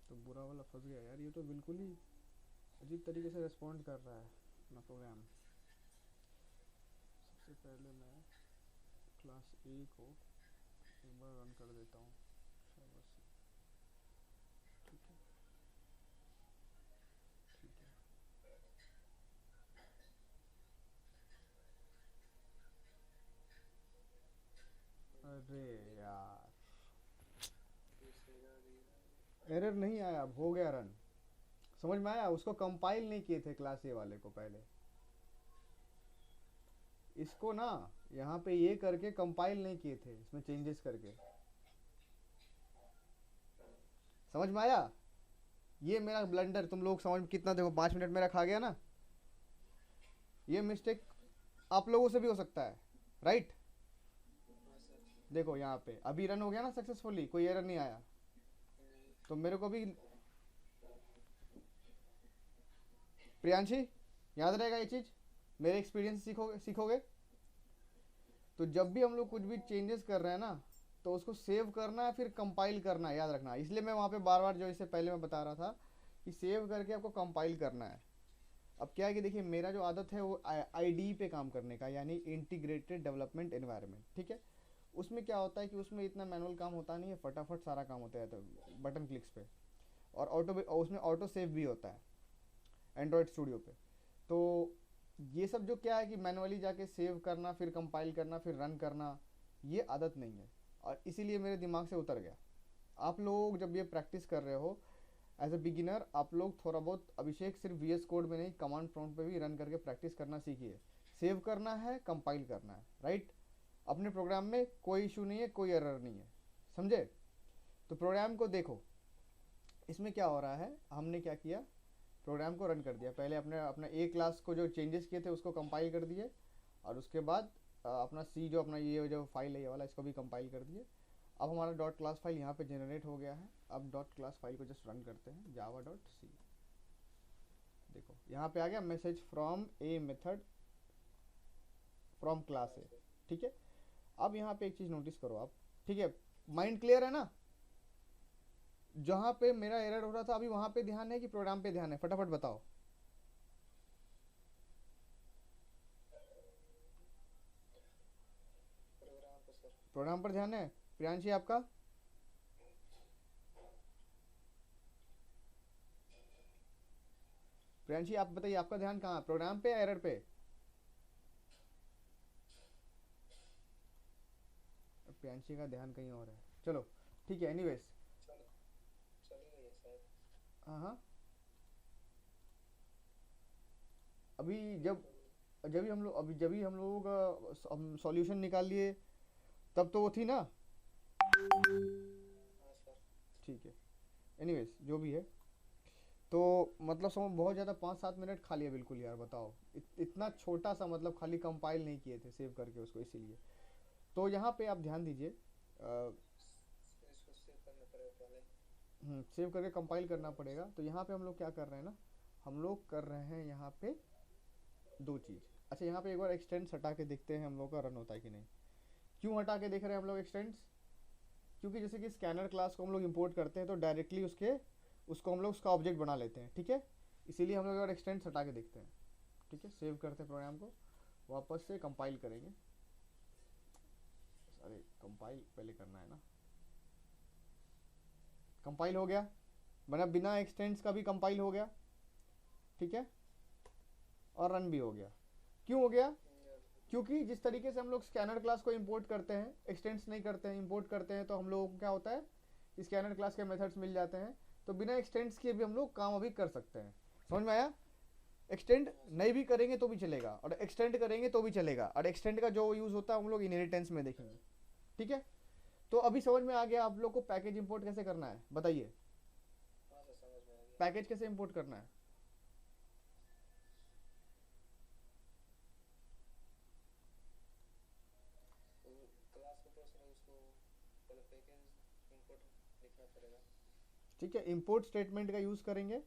तो बुरा वाला फंस गया यार, ये तो बिल्कुल ही अजीब तरीके से रिस्पॉन्ड कर रहा है अपना प्रोग्राम। सबसे पहले मैं क्लास ए को एक बार रन कर देता हूँ, शाबाश, ठीक है ठीक है। अरे यार एरर नहीं आया, अब हो गया रन। समझ में आया, उसको कंपाइल नहीं किए थे क्लास ए वाले को पहले, इसको ना यहाँ पे ये करके कंपाइल नहीं किए थे, इसमें चेंजेस करके। समझ में आया, ये मेरा ब्लंडर तुम लोग समझ में कितना, देखो 5 मिनट मेरा खा गया ना। ये मिस्टेक आप लोगों से भी हो सकता है, राइट। देखो यहाँ पे अभी रन हो गया ना सक्सेसफुली, कोई एरर नहीं आया। तो मेरे को भी प्रियांशी याद रहेगा ये चीज, मेरे एक्सपीरियंस सीखोगे। तो जब भी हम लोग कुछ भी चेंजेस कर रहे हैं ना, तो उसको सेव करना है फिर कंपाइल करना है, याद रखना। इसलिए मैं वहाँ पे बार बार जो इससे पहले मैं बता रहा था कि सेव करके आपको कंपाइल करना है। अब क्या है कि देखिए मेरा जो आदत है वो आईडी पे काम करने का, यानी इंटीग्रेटेड डेवलपमेंट एनवायरनमेंट, ठीक है। उसमें क्या होता है कि उसमें इतना मैनुअल काम होता नहीं है, फटाफट सारा काम होता है तो बटन क्लिक्स पे, और उसमें ऑटो सेव भी होता है एंड्रॉयड स्टूडियो पे। तो ये सब जो क्या है कि मैनुअली जाके सेव करना, फिर कंपाइल करना, फिर रन करना, ये आदत नहीं है, और इसीलिए मेरे दिमाग से उतर गया। आप लोग जब ये प्रैक्टिस कर रहे हो एज ए बिगिनर, आप लोग थोड़ा बहुत, अभिषेक सिर्फ वीएस कोड में नहीं, कमांड प्रॉम्प्ट पे भी रन करके प्रैक्टिस करना सीखिए। सेव करना है, कंपाइल करना है, राइट। अपने प्रोग्राम में कोई इशू नहीं है, कोई एरर नहीं है, समझे। तो प्रोग्राम को देखो, इसमें क्या हो रहा है, हमने क्या किया, प्रोग्राम को रन कर दिया। पहले अपने अपना ए क्लास को जो चेंजेस किए थे उसको कंपाइल कर दिए, और उसके बाद अपना सी जो अपना ये जो फाइल है ये वाला, इसको भी कंपाइल कर दिए। अब हमारा डॉट क्लास फाइल यहाँ पे जनरेट हो गया है। अब डॉट क्लास फाइल को जस्ट रन करते हैं, जावा डॉट सी। देखो यहाँ पे आ गया message from a method from class ए, ठीक है। अब यहाँ पे एक चीज़ नोटिस करो आप, ठीक है, माइंड क्लियर है ना। जहाँ पे मेरा एरर हो रहा था अभी वहाँ पे ध्यान है कि प्रोग्राम पे ध्यान है, फटाफट बताओ। प्रोग्राम पे सर। प्रोग्राम पर ध्यान है। प्रियांशी आपका? प्रियांशी आप बताइए, आपका ध्यान कहाँ है, प्रोग्राम पे या एरर पे? प्रियांशी का ध्यान कहीं और है, चलो ठीक है, एनीवेज। चली गई है शायद। हाँ हाँ, अभी जब भी हम लोगों का हम सॉल्यूशन निकाल लिए, तब तो वो थी ना। हाँ सर। ठीक है, एनीवेज जो भी है। तो मतलब समझ, बहुत ज़्यादा 5-7 मिनट खा लिया बिल्कुल यार, बताओ। इतना छोटा सा, मतलब खाली कंपाइल नहीं किए थे सेव करके उसको, इसीलिए। तो यहाँ पे आप ध्यान दीजिए, इसको सेव करना पड़ेगा पहले। सेव करके कंपाइल करना पड़ेगा। तो यहाँ पे हम लोग क्या कर रहे हैं ना, हम लोग कर रहे हैं यहाँ पे दो चीज़। अच्छा, यहाँ पे एक बार एक्सटेंड्स हटा के देखते हैं हम लोग का रन होता है कि नहीं। क्यों हटा के देख रहे हैं हम लोग एक्सटेंड्स? क्योंकि जैसे कि स्कैनर क्लास को हम लोग इंपोर्ट करते हैं तो डायरेक्टली उसको हम लोग उसका ऑब्जेक्ट बना लेते हैं, ठीक है। इसीलिए हम लोग और एक्सटेंड्स हटा के देखते हैं, ठीक है। सेव करते हैं प्रोग्राम को, वापस से कंपाइल करेंगे। अरे कंपाइल पहले करना है ना। कंपाइल हो गया, मतलब बिना एक्सटेंड्स का भी कंपाइल हो गया, ठीक है, और रन भी हो गया। क्यों हो गया? क्योंकि जिस तरीके से हम लोग स्कैनर क्लास को इंपोर्ट करते हैं, एक्सटेंड्स नहीं करते हैं, इंपोर्ट करते हैं, तो हम लोगों को क्या होता है, स्कैनर क्लास के मेथड्स मिल जाते हैं, तो बिना एक्सटेंड्स के भी हम लोग काम अभी कर सकते हैं। समझ में आया? एक्सटेंड नहीं भी करेंगे तो भी चलेगा, और एक्सटेंड करेंगे तो भी चलेगा, और एक्सटेंड का जो यूज़ होता है हम लोग इनहेरिटेंस में देखेंगे, ठीक है। तो अभी समझ में आ गया आप लोग को पैकेज इंपोर्ट कैसे करना है, बताइए। हाँ सर, समझ में आ गया। पैकेज कैसे इंपोर्ट करना है? क्लास के ऊपर से उसको पहले पैकेज इंपोर्ट लिखना पड़ेगा। ठीक है, इंपोर्ट स्टेटमेंट का यूज़ करेंगे,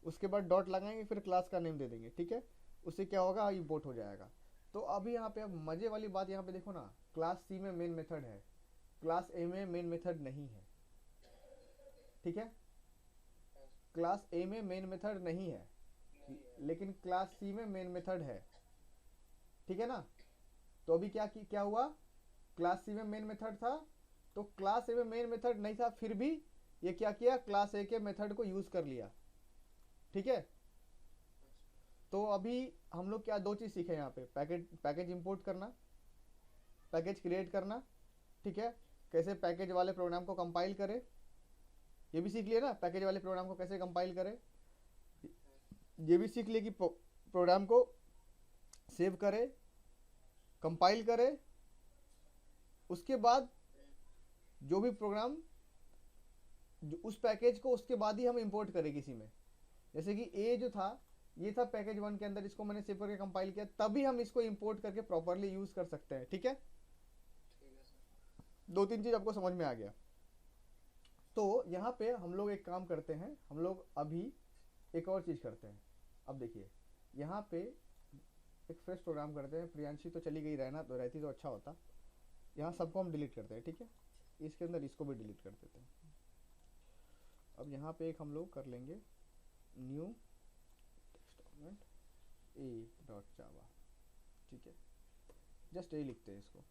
उसके बाद डॉट लगाएंगे, फिर क्लास का नेम दे देंगे, ठीक है। उससे क्या होगा, इंपोर्ट हो जाएगा। तो अभी यहाँ पे अब मज़े वाली बात यहाँ पे देखो ना, क्लास सी में मेन मेथड है, क्लास ए में मेन मेथड नहीं है, ठीक है। क्लास ए में मेन मेथड नहीं है, नहीं है। लेकिन क्लास सी में मेन मेथड है, ठीक है ना। तो अभी क्या हुआ, क्लास सी में मेन मेथड था, तो क्लास ए में मेन मेथड नहीं था, फिर भी ये क्या किया, क्लास ए के मेथड को यूज़ कर लिया, ठीक है। तो अभी हम लोग क्या दो चीज़ सीखे यहाँ पे, पैकेज इंपोर्ट करना, पैकेज क्रिएट करना, ठीक है, कैसे पैकेज वाले प्रोग्राम को कंपाइल करें, ये भी सीख लिए ना, पैकेज वाले प्रोग्राम को कैसे कंपाइल करें, ये भी सीख लिए कि प्रोग्राम को सेव करें, कंपाइल करें, उसके बाद जो भी प्रोग्राम जो उस पैकेज को उसके बाद ही हम इंपोर्ट करें किसी में। जैसे कि ए जो था, ये था पैकेज 1 के अंदर, इसको मैंने सेव करके कंपाइल किया, तभी हम इसको इंपोर्ट करके प्रॉपरली यूज़ कर सकते हैं, ठीक है। ठीक है सर। दो तीन चीज़ आपको समझ में आ गया। तो यहाँ पे हम लोग एक काम करते हैं, हम लोग अभी एक और चीज़ करते हैं। अब देखिए यहाँ पे एक फ्रेश प्रोग्राम करते हैं, प्रियांशी तो चली गई, रहना तो रहती तो अच्छा होता। यहाँ सबको हम डिलीट करते हैं, ठीक है, इसके अंदर इसको भी डिलीट कर देते हैं। अब यहाँ पे एक हम लोग कर लेंगे न्यू टेक्स्ट डॉक्यूमेंट a.java, ठीक है, जस्ट ए लिखते हैं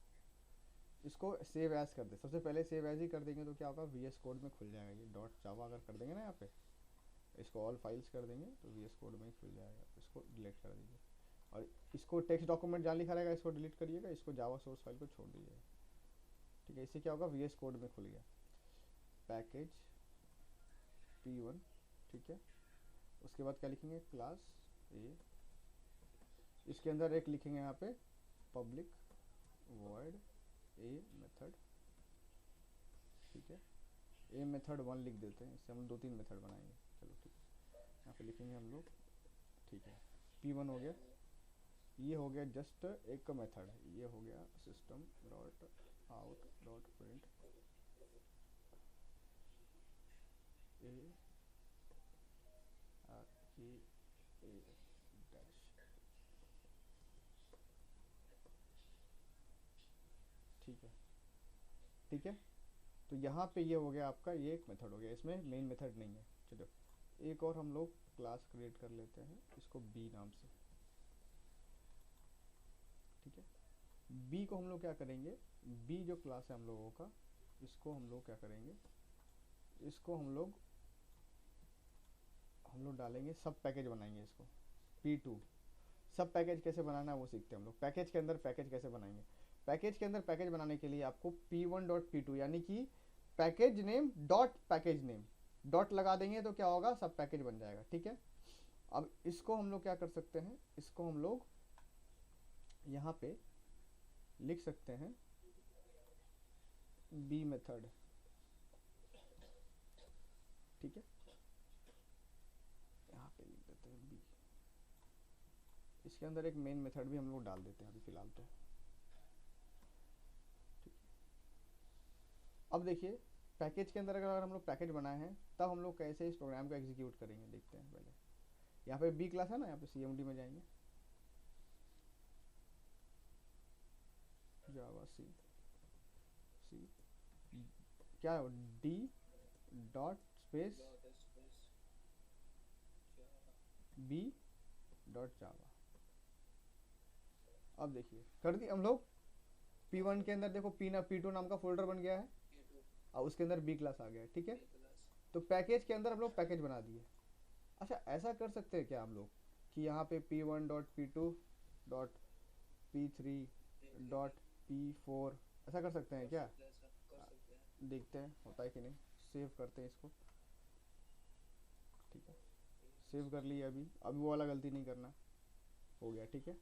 इसको सेव एज कर दे। सबसे पहले सेव एज ही कर देंगे तो क्या होगा, VS कोड में खुल जाएगा। ये .java अगर कर देंगे ना यहाँ पे, इसको ऑल फाइल्स कर देंगे तो VS कोड में ही खुल जाएगा। इसको डिलीट कर दीजिए, और इसको टेक्स्ट डॉक्यूमेंट जहाँ लिखा रहेगा इसको डिलीट करिएगा, इसको जावा सोर्स फाइल को छोड़ दीजिएगा, ठीक है। इससे क्या होगा, VS कोड में खुल गया पैकेज P1, ठीक है। उसके बाद क्या लिखेंगे, क्लास ए, इसके अंदर एक लिखेंगे यहाँ पे पब्लिक वॉइड ए मेथड, ठीक है। ए मेथड 1 लिख देते हैं, इससे हम 2-3 मेथड बनाएंगे, चलो ठीक है। यहाँ पे लिखेंगे हम लोग, ठीक है, P1 हो गया, ये हो गया जस्ट एक मेथड, ये हो गया system dot out dot print A dash, ठीक है, ठीक है। तो यहाँ पे ये हो गया आपका, ये एक मेथड हो गया, इसमें मेन मेथड नहीं है। चलो एक और हम लोग क्लास क्रिएट कर लेते हैं, इसको बी नाम से, ठीक है। बी को हम लोग क्या करेंगे, बी जो क्लास है हम लोगों का, इसको हम लोग क्या करेंगे, इसको हम लोग डालेंगे, सब पैकेज बनाएंगे इसको P2। सब पैकेज कैसे बनाना है वो सीखते हैं हम लोग। पैकेज के अंदर पैकेज कैसे बनाएंगे, पैकेज के अंदर पैकेज बनाने के लिए आपको P1.P2 यानी कि package name dot package name dot लगा देंगे तो क्या होगा, सब पैकेज बन जाएगा, ठीक है। अब इसको हम लोग क्या कर सकते हैं, इसको हम लोग यहाँ पे लिख सकते हैं बी मेथड, ठीक है, यहाँ पे लिख देते हैं बी। इसके अंदर एक मेन मेथड भी हम लोग डाल देते हैं अभी फिलहाल तो, ठीक है। अब देखिए पैकेज के अंदर अगर हम लोग पैकेज बनाए हैं, तब हम लोग कैसे इस प्रोग्राम को एग्जीक्यूट करेंगे देखते हैं। पहले यहाँ पे बी क्लास है ना, यहाँ पे CMD में जाएंगे, जावा सी क्या है, D dot space B dot Java. अब देखिए कर दी हम लोग, P1 के अंदर देखो P2 नाम का फोल्डर बन गया है, P2 और उसके अंदर बी क्लास आ गया है, ठीक है। क्लास तो पैकेज के अंदर हम लोग पैकेज बना दिए। अच्छा ऐसा कर सकते हैं क्या हम लोग कि यहाँ पे p1.p2.p3.p4 ऐसा कर सकते हैं क्या? कर सकते हैं। देखते हैं होता है कि नहीं। सेव करते हैं इसको, ठीक है, सेव कर लिया। अभी वो वाला गलती नहीं करना। हो गया, ठीक है।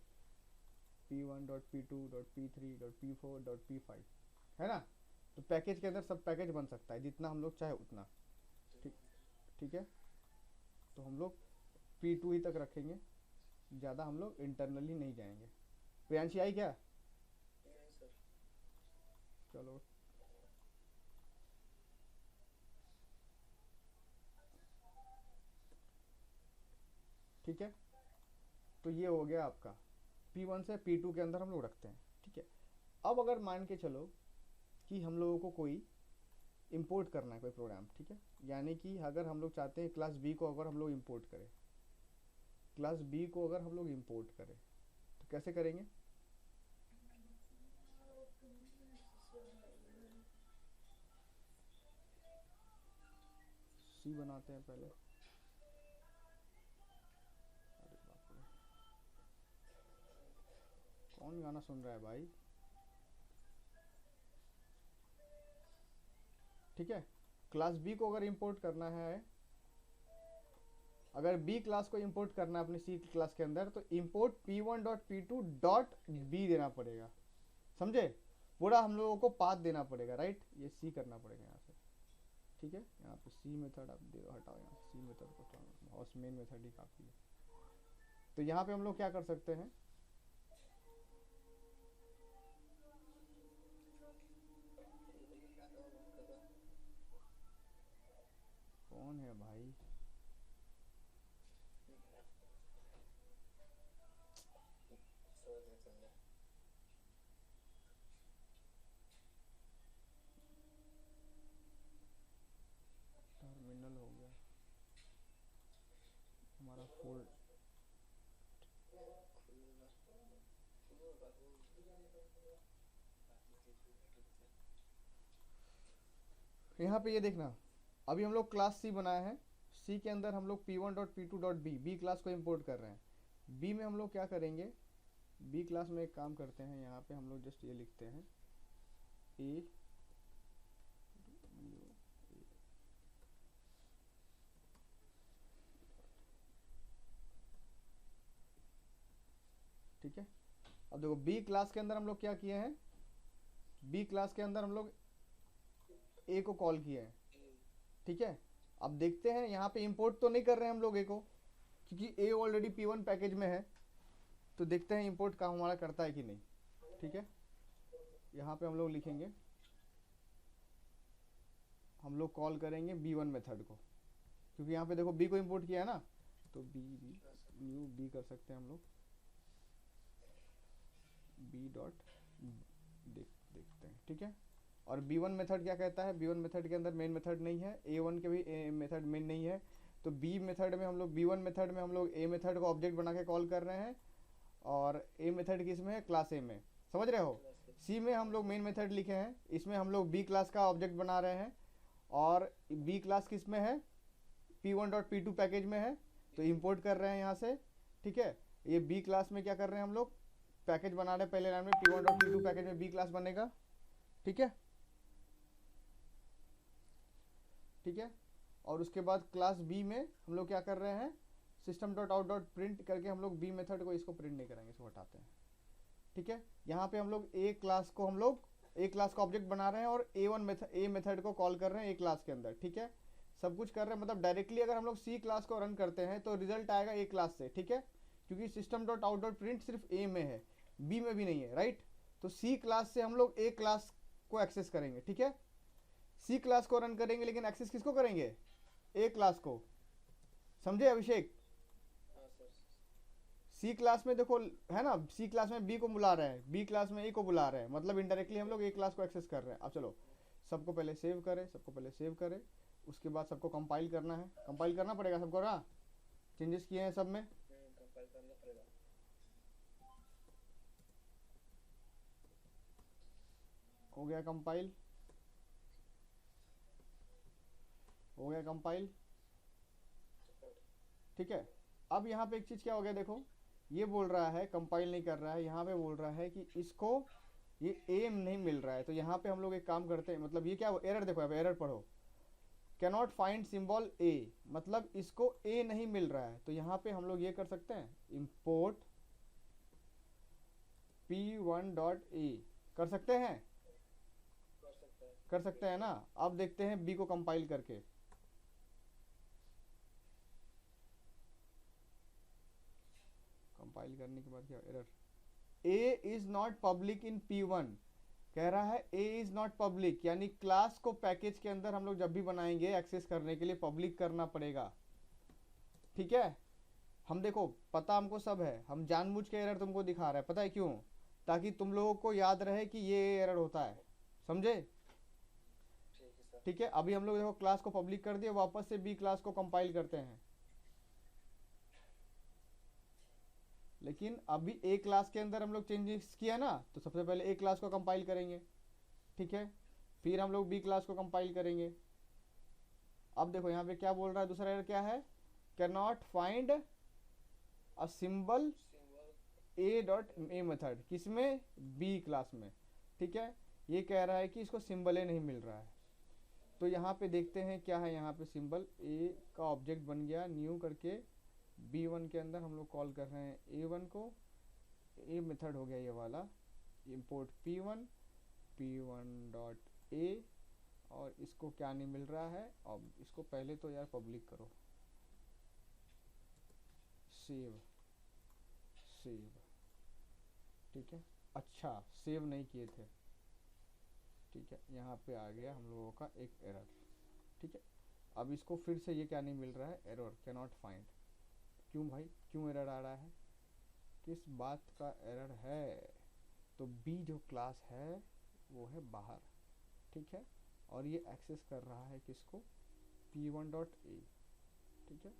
p1.p2.p3.p4.p5 है ना। तो पैकेज के अंदर सब पैकेज बन सकता है जितना हम लोग चाहे उतना, ठीक, ठीक है। तो हम लोग p2 ही तक रखेंगे, ज़्यादा हम लोग इंटरनली नहीं जाएंगे। प्रियांशी आई क्या? नहीं सर। चलो ठीक है। तो ये हो गया आपका p1 से p2 के अंदर हम लोग रखते हैं, ठीक है। अब अगर मान के चलो कि हम लोगों को कोई इंपोर्ट करना है कोई प्रोग्राम, ठीक है, यानी कि अगर हम लोग चाहते हैं क्लास बी को अगर हम लोग इंपोर्ट करें, क्लास बी को अगर हम लोग इंपोर्ट करें तो कैसे करेंगे? सी बनाते हैं पहले। अरे बाप रे, कौन गाना सुन रहा है भाई? ठीक है, क्लास बी को अगर इंपोर्ट करना है, अगर बी क्लास को इंपोर्ट करना है अपने सी क्लास के अंदर, तो इंपोर्ट p1.p2.b देना पड़ेगा, समझे? पूरा हम लोगों को पाथ देना पड़ेगा, राइट। ये सी करना पड़ेगा यहाँ से, ठीक है। यहाँ पे सी मेथड आप दे हटाओ, यहाँ से सी मेथड को हटाओ, मेन मेथड ही काफ़ी है। तो यहाँ पे हम लोग क्या कर सकते हैं, कौन है भाई? टर्मिनल हो गया हमारा फोल्ड। यहाँ पे ये देखना, अभी हम लोग क्लास सी बनाया है, सी के अंदर हम लोग p1.p2.b बी क्लास को इंपोर्ट कर रहे हैं। बी में हम लोग क्या करेंगे, बी क्लास में एक काम करते हैं, यहाँ पे हम लोग जस्ट ये लिखते हैं ए, ठीक है। अब देखो बी क्लास के अंदर हम लोग क्या किए हैं, बी क्लास के अंदर हम लोग ए को कॉल किए हैं, ठीक है। अब देखते हैं यहाँ पे इंपोर्ट तो नहीं कर रहे हैं हम लोग ए को, क्योंकि ए ऑलरेडी p1 पैकेज में है। तो देखते हैं इंपोर्ट काम हमारा करता है कि नहीं, ठीक है। यहाँ पे हम लोग लिखेंगे, हम लोग कॉल करेंगे b1 मेथड को, क्योंकि यहाँ पे देखो b को इंपोर्ट किया है ना, तो न्यू b कर सकते हैं हम लोग, b डॉट देखते हैं, ठीक है। और b1 मेथड क्या कहता है, b1 मेथड के अंदर मेन मेथड नहीं है, a1 के भी मेथड मेन नहीं है। तो b मेथड में हम लोग b1 मेथड में हम लोग a मेथड को ऑब्जेक्ट बना के कॉल कर रहे हैं, और a मेथड किस में है, क्लास a में, समझ रहे हो। c में हम लोग मेन मेथड लिखे हैं, इसमें हम लोग b क्लास का ऑब्जेक्ट बना रहे हैं, और b क्लास किस में है, p1.p2 पैकेज में है, तो इंपोर्ट कर रहे हैं यहाँ से, ठीक है। ये b क्लास में क्या कर रहे हैं हम लोग, पैकेज बना रहे हैं, पहले लाइन में p1.p2 पैकेज में b क्लास बनेगा, ठीक है, ठीक है। और उसके बाद क्लास b में हम लोग क्या कर रहे हैं, system dot out dot print करके हम लोग b मेथड को, इसको प्रिंट नहीं करेंगे, इसको हटाते हैं, ठीक है। यहाँ पे हम लोग a क्लास को हम लोग a क्लास का ऑब्जेक्ट बना रहे हैं, और a मेथड को कॉल कर रहे हैं a क्लास के अंदर, ठीक है। सब कुछ कर रहे हैं, मतलब डायरेक्टली अगर हम लोग c क्लास को रन करते हैं तो रिजल्ट आएगा a क्लास से, ठीक है, क्योंकि system dot out dot print सिर्फ a में है, b में भी नहीं है, राइट। तो c क्लास से हम लोग a क्लास को एक्सेस करेंगे, ठीक है। सी क्लास को रन करेंगे, लेकिन एक्सेस किसको करेंगे, ए क्लास को, समझे अभिषेक। सी क्लास में देखो है ना, सी क्लास में बी को बुला रहे हैं, बी क्लास में ए को बुला रहे हैं, मतलब इनडायरेक्टली हम लोग ए क्लास को एक्सेस कर रहे हैं। अब चलो सबको पहले सेव करें, उसके बाद सबको कंपाइल करना है, कंपाइल करना पड़ेगा सबको ना, चेंजेस किए हैं सब में, कंपाइल करना पड़ेगा। हो गया कंपाइल, हो गया कंपाइल, ठीक है। अब यहाँ पे एक चीज़ क्या हो गया देखो, ये बोल रहा है कंपाइल नहीं कर रहा है, यहाँ पे बोल रहा है कि इसको ये एम नहीं मिल रहा है। तो यहाँ पे हम लोग एक काम करते हैं, मतलब ये क्या एरर देखो, यहाँ पे एरर पढ़ो, कैनॉट फाइंड सिंबल ए, मतलब इसको ए नहीं मिल रहा है। तो यहाँ पे हम लोग ये कर सकते हैं, इंपोर्ट p1 डॉट ए कर सकते हैं, कर सकता है। कर सकते हैं ना। अब देखते हैं बी को कंपाइल करके, कंपाइल करने के बाद क्या error, A is not public in p1, कह रहा है ए इज नॉट पब्लिक, यानी क्लास को पैकेज के अंदर हम लोग जब भी बनाएंगे एक्सेस करने के लिए पब्लिक करना पड़ेगा, ठीक है। हम देखो पता हमको सब है, हम जानबूझ के एरर तुमको दिखा रहा है, पता है क्यों, ताकि तुम लोगों को याद रहे कि ये एरर होता है, समझे। ठीक है सर। ठीक है, अभी हम लोग देखो क्लास को पब्लिक कर दिए, वापस से बी क्लास को कंपाइल करते हैं, लेकिन अभी ए क्लास के अंदर हम लोग चेंजेस किया ना, तो सबसे पहले ए क्लास को कंपाइल करेंगे, ठीक है, फिर हम लोग बी क्लास को कंपाइल करेंगे। अब देखो यहाँ पे क्या बोल रहा है, दूसरा एरर क्या है, can not find a symbol symbol A dot a method, किसमें, बी क्लास में, ठीक है। ये कह रहा है कि इसको सिंबल ए नहीं मिल रहा है। तो यहाँ पे देखते हैं क्या है, यहाँ पे सिंबल ए का ऑब्जेक्ट बन गया न्यू करके, b1 के अंदर हम लोग कॉल कर रहे हैं a1 को, ए मेथड हो गया ये वाला, इंपोर्ट p1 डॉट ए, और इसको क्या नहीं मिल रहा है, अब इसको पहले तो यार पब्लिक करो, सेव सेव, ठीक है। अच्छा सेव नहीं किए थे, ठीक है, यहाँ पे आ गया हम लोगों का एक एरर, ठीक है। अब इसको फिर से ये क्या नहीं मिल रहा है, एरर कैनॉट फाइंड, क्यों भाई, क्यों एरर आ रहा है, किस बात का एरर है, तो बी जो क्लास है वो है बाहर, ठीक है, और ये एक्सेस कर रहा है किसको, p1 डॉट ए, ठीक है।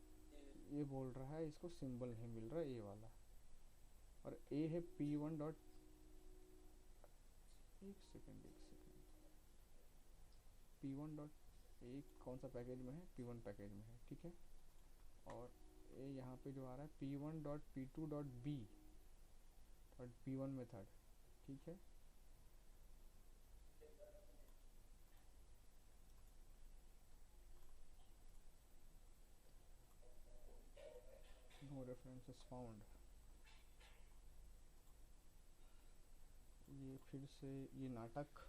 ये बोल रहा है इसको सिंबल नहीं मिल रहा ए वाला, और ए है p1 डॉट, एक सेकेंड p1 डॉट ए कौन सा पैकेज में है, p1 पैकेज में है, ठीक है। और ए यहाँ पे जो आ रहा है p1 dot p2 dot B dot p1 method, ठीक है। नो रेफरेंसेस फाउंड, ये फिर से ये नाटक,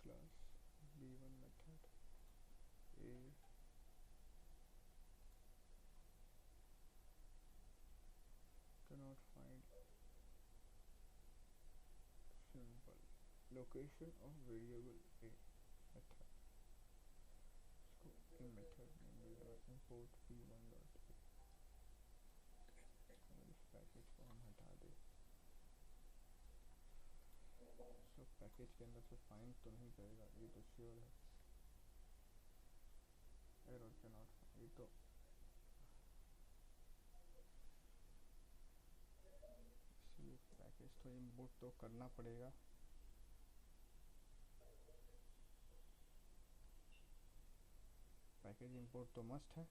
class b1 method A cannot find simple location of variable a method, इसको a method में मिल रहा है, import p1 डॉट ए, इस पैकेज को हम हटा दे, सब पैकेज के अंदर से फाइंड तो नहीं करेगा, ये तो श्योर है, एरर कैनॉट, ये तो इसलिए पैकेज तो इंपोर्ट तो करना पड़ेगा, पैकेज इंपोर्ट तो मस्ट है।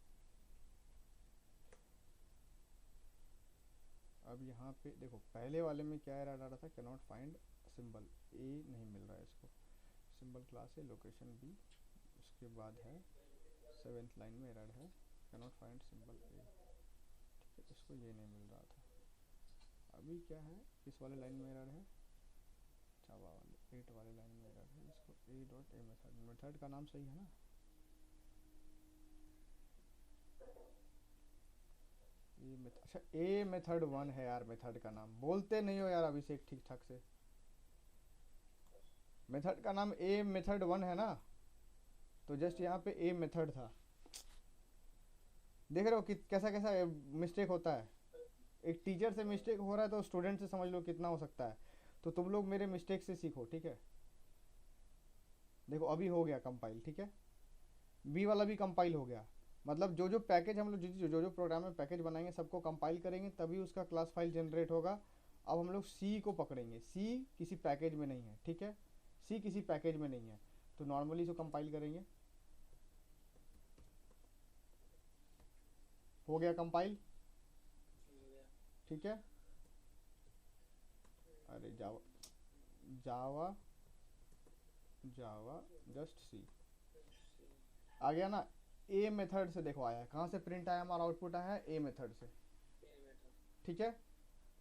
अब यहाँ पे देखो पहले वाले में क्या एरर आ रहा था, कैनॉट फाइंड सिंबल ए नहीं मिल रहा है, इसको सिंबल क्लास है, लोकेशन बी, उसके बाद है 7th लाइन में एरर है कैनॉट फाइंड सिंबल ए, ठीक है, इसको ये नहीं मिल रहा था। अभी क्या है, किस वाले लाइन में एरर है, जावा वाले 8 वाले लाइन में एरर है, इसको ए डॉट ए मेथड, मेथड का नाम सही है ना, ए मेथड, अच्छा ए मेथड 1 है यार, मेथड का नाम बोलते नहीं हो यार अभिषेक ठीक ठाक से, मेथड का नाम ए मेथड 1 है ना, तो जस्ट यहाँ पे ए मेथड था, देख रहे हो कि कैसा कैसा मिस्टेक होता है, एक टीचर से मिस्टेक हो रहा है तो स्टूडेंट से समझ लो कितना हो सकता है। तो तुम लोग मेरे मिस्टेक से सीखो, ठीक है। देखो अभी हो गया कंपाइल, ठीक है, बी वाला भी कंपाइल हो गया। मतलब जो जो पैकेज हम लोग जो जो प्रोग्राम में पैकेज बनाएंगे सबको कंपाइल करेंगे तभी उसका क्लास फाइल जनरेट होगा। अब हम लोग सी को पकड़ेंगे, सी किसी पैकेज में नहीं है, ठीक है, सी किसी पैकेज में नहीं है, तो नॉर्मली इसको कंपाइल करेंगे। हो गया कंपाइल, हो गया। ठीक है। अरे जावा जावा जावा जस्ट सी आ गया ना। ए मेथड से देखो आया, कहाँ से प्रिंट आया हमारा आउटपुट आया है, ए मेथड से, ठीक है।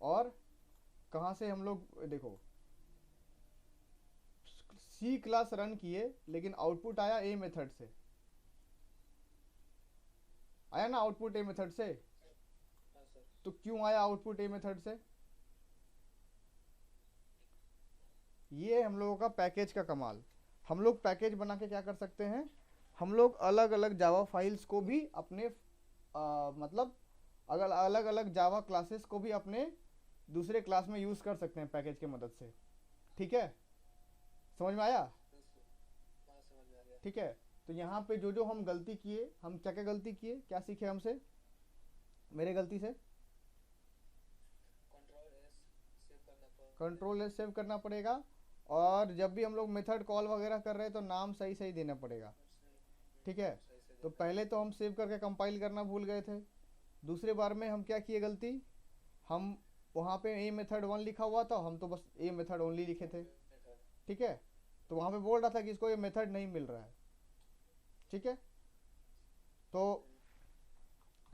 और कहाँ से हम लोग देखो सी क्लास रन किए लेकिन आउटपुट आया ए मेथड से, आया ना आउटपुट ए मेथड से। हाँ सर। तो क्यों आया आउटपुट ए मेथड से? ये हम लोगों का पैकेज का कमाल। हम लोग पैकेज बना के क्या कर सकते हैं, हम लोग अलग अलग जावा फाइल्स को भी अपने मतलब अगर अलग अलग जावा क्लासेस को भी अपने दूसरे क्लास में यूज़ कर सकते हैं पैकेज की मदद से, ठीक है। समझ में आया? हाँ, समझ में आ गया। ठीक है। तो यहाँ पे जो जो हम गलती किए, हम क्या क्या गलती किए, क्या सीखे हमसे, मेरे गलती से कंट्रोल एस सेव करना पड़ेगा। और जब भी हम लोग मेथड कॉल वगैरह कर रहे हैं तो नाम सही सही देना पड़ेगा, ठीक है। तो पहले तो हम सेव करके कंपाइल करना भूल गए थे। दूसरे बार में हम क्या किए गलती, हम वहाँ पे ए मेथड 1 लिखा हुआ था, हम तो बस ए मेथड ओनली लिखे थे, ठीक है। तो वहाँ पे बोल रहा था कि इसको ये मेथड नहीं मिल रहा है, ठीक है। तो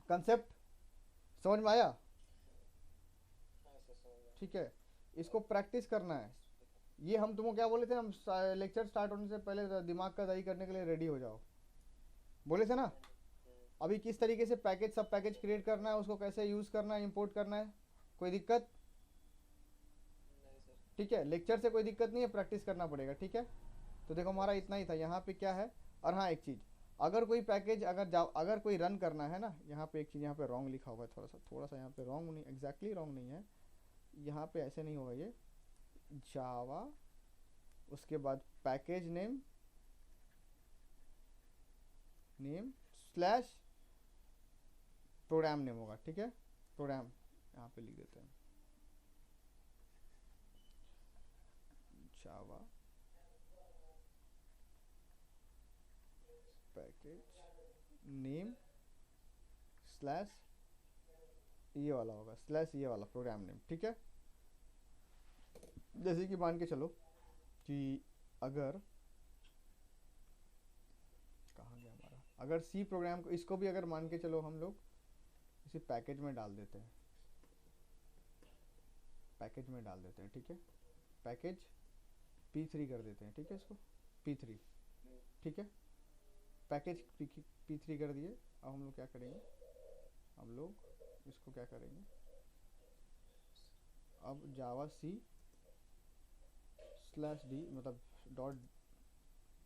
कंसेप्ट समझ में आया? हाँ सर, समझ में। ठीक है। इसको प्रैक्टिस करना है। ये हम तुमको क्या बोले थे, हम लेक्चर स्टार्ट होने से पहले दिमाग का दही करने के लिए रेडी हो जाओ, बोले थे ना। अभी किस तरीके से पैकेज सब पैकेज क्रिएट करना है, उसको कैसे यूज़ करना है, इंपोर्ट करना है, कोई दिक्कत नहीं सर। ठीक है। लेक्चर से कोई दिक्कत नहीं है, प्रैक्टिस करना पड़ेगा, ठीक है। तो देखो हमारा इतना ही था। यहाँ पे क्या है, और हाँ एक चीज़, अगर कोई पैकेज अगर कोई रन करना है ना, यहाँ पे एक चीज़ यहाँ पे रॉन्ग लिखा हुआ है, थोड़ा सा यहाँ पे रॉन्ग नहीं, एग्जैक्टली रॉन्ग नहीं है, यहाँ पे ऐसे नहीं होगा ये, जावा उसके बाद package name slash program name होगा, ठीक है। प्रोग्राम यहाँ पे लिख देते हैं, जावा पैकेज नेम स्लैश ये वाला होगा, स्लैश ये वाला प्रोग्राम नेम, ठीक है। जैसे कि मान के चलो कि अगर कहाँ गया हमारा, अगर सी प्रोग्राम को, इसको भी अगर मान के चलो हम लोग इसे पैकेज में डाल देते हैं, पैकेज में डाल देते हैं, ठीक है। पैकेज P3 कर देते हैं, ठीक है, इसको P3, ठीक है। पैकेज P3 कर दिए। अब हम लोग क्या करेंगे, हम लोग इसको क्या करेंगे, अब जावा सी स्लैश डी मतलब डॉट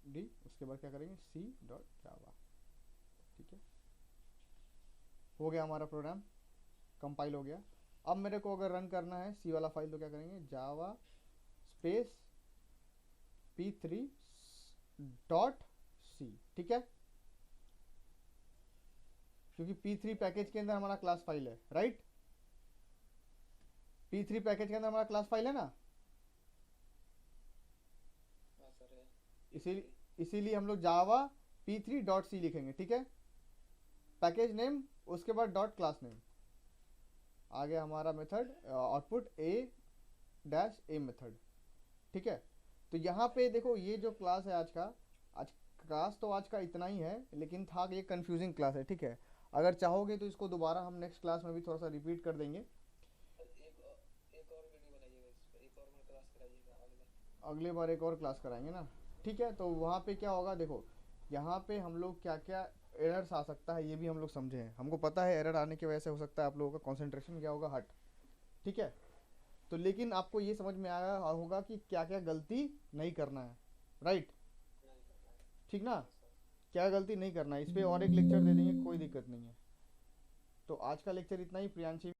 डी, उसके बाद क्या करेंगे सी डॉट जावा, ठीक है। हो गया हमारा प्रोग्राम, कंपाइल हो गया। अब मेरे को अगर रन करना है सी वाला फाइल तो क्या करेंगे, Java space P3 dot C, ठीक है। क्योंकि P3 पैकेज के अंदर हमारा क्लास फाइल है, राइट। P3 पैकेज के अंदर हमारा क्लास फाइल है ना, हाँ सर है। इसीलिए हम लोग जावा P3 डॉट सी लिखेंगे, ठीक है। पैकेज नेम उसके बाद डॉट क्लास नेम, आ गया हमारा method output A dash a method, ठीक है। तो यहाँ पे देखो ये जो क्लास है आज क्लास तो आज का इतना ही है, लेकिन था ये कंफ्यूजिंग क्लास है, ठीक है। अगर चाहोगे तो इसको दोबारा हम नेक्स्ट क्लास में भी थोड़ा सा रिपीट कर देंगे। एक और वीडियो बनाइएगा इस पर, एक और में क्लास कराइएगा अगले बार एक और क्लास कराएंगे ना, ठीक है। तो वहाँ पे क्या होगा, देखो यहाँ पे हम लोग क्या क्या एरर्स आ सकता है ये भी हम लोग समझे हैं। हमको पता है एरर आने की वजह से हो सकता है आप लोगों का कंसंट्रेशन क्या होगा, हट, ठीक है। तो लेकिन आपको ये समझ में आया होगा कि क्या क्या गलती नहीं करना है, राइट, ठीक ना। क्या गलती नहीं करना है, इस पर और एक लेक्चर दे देंगे, कोई दिक्कत नहीं है। तो आज का लेक्चर इतना ही। प्रियांशी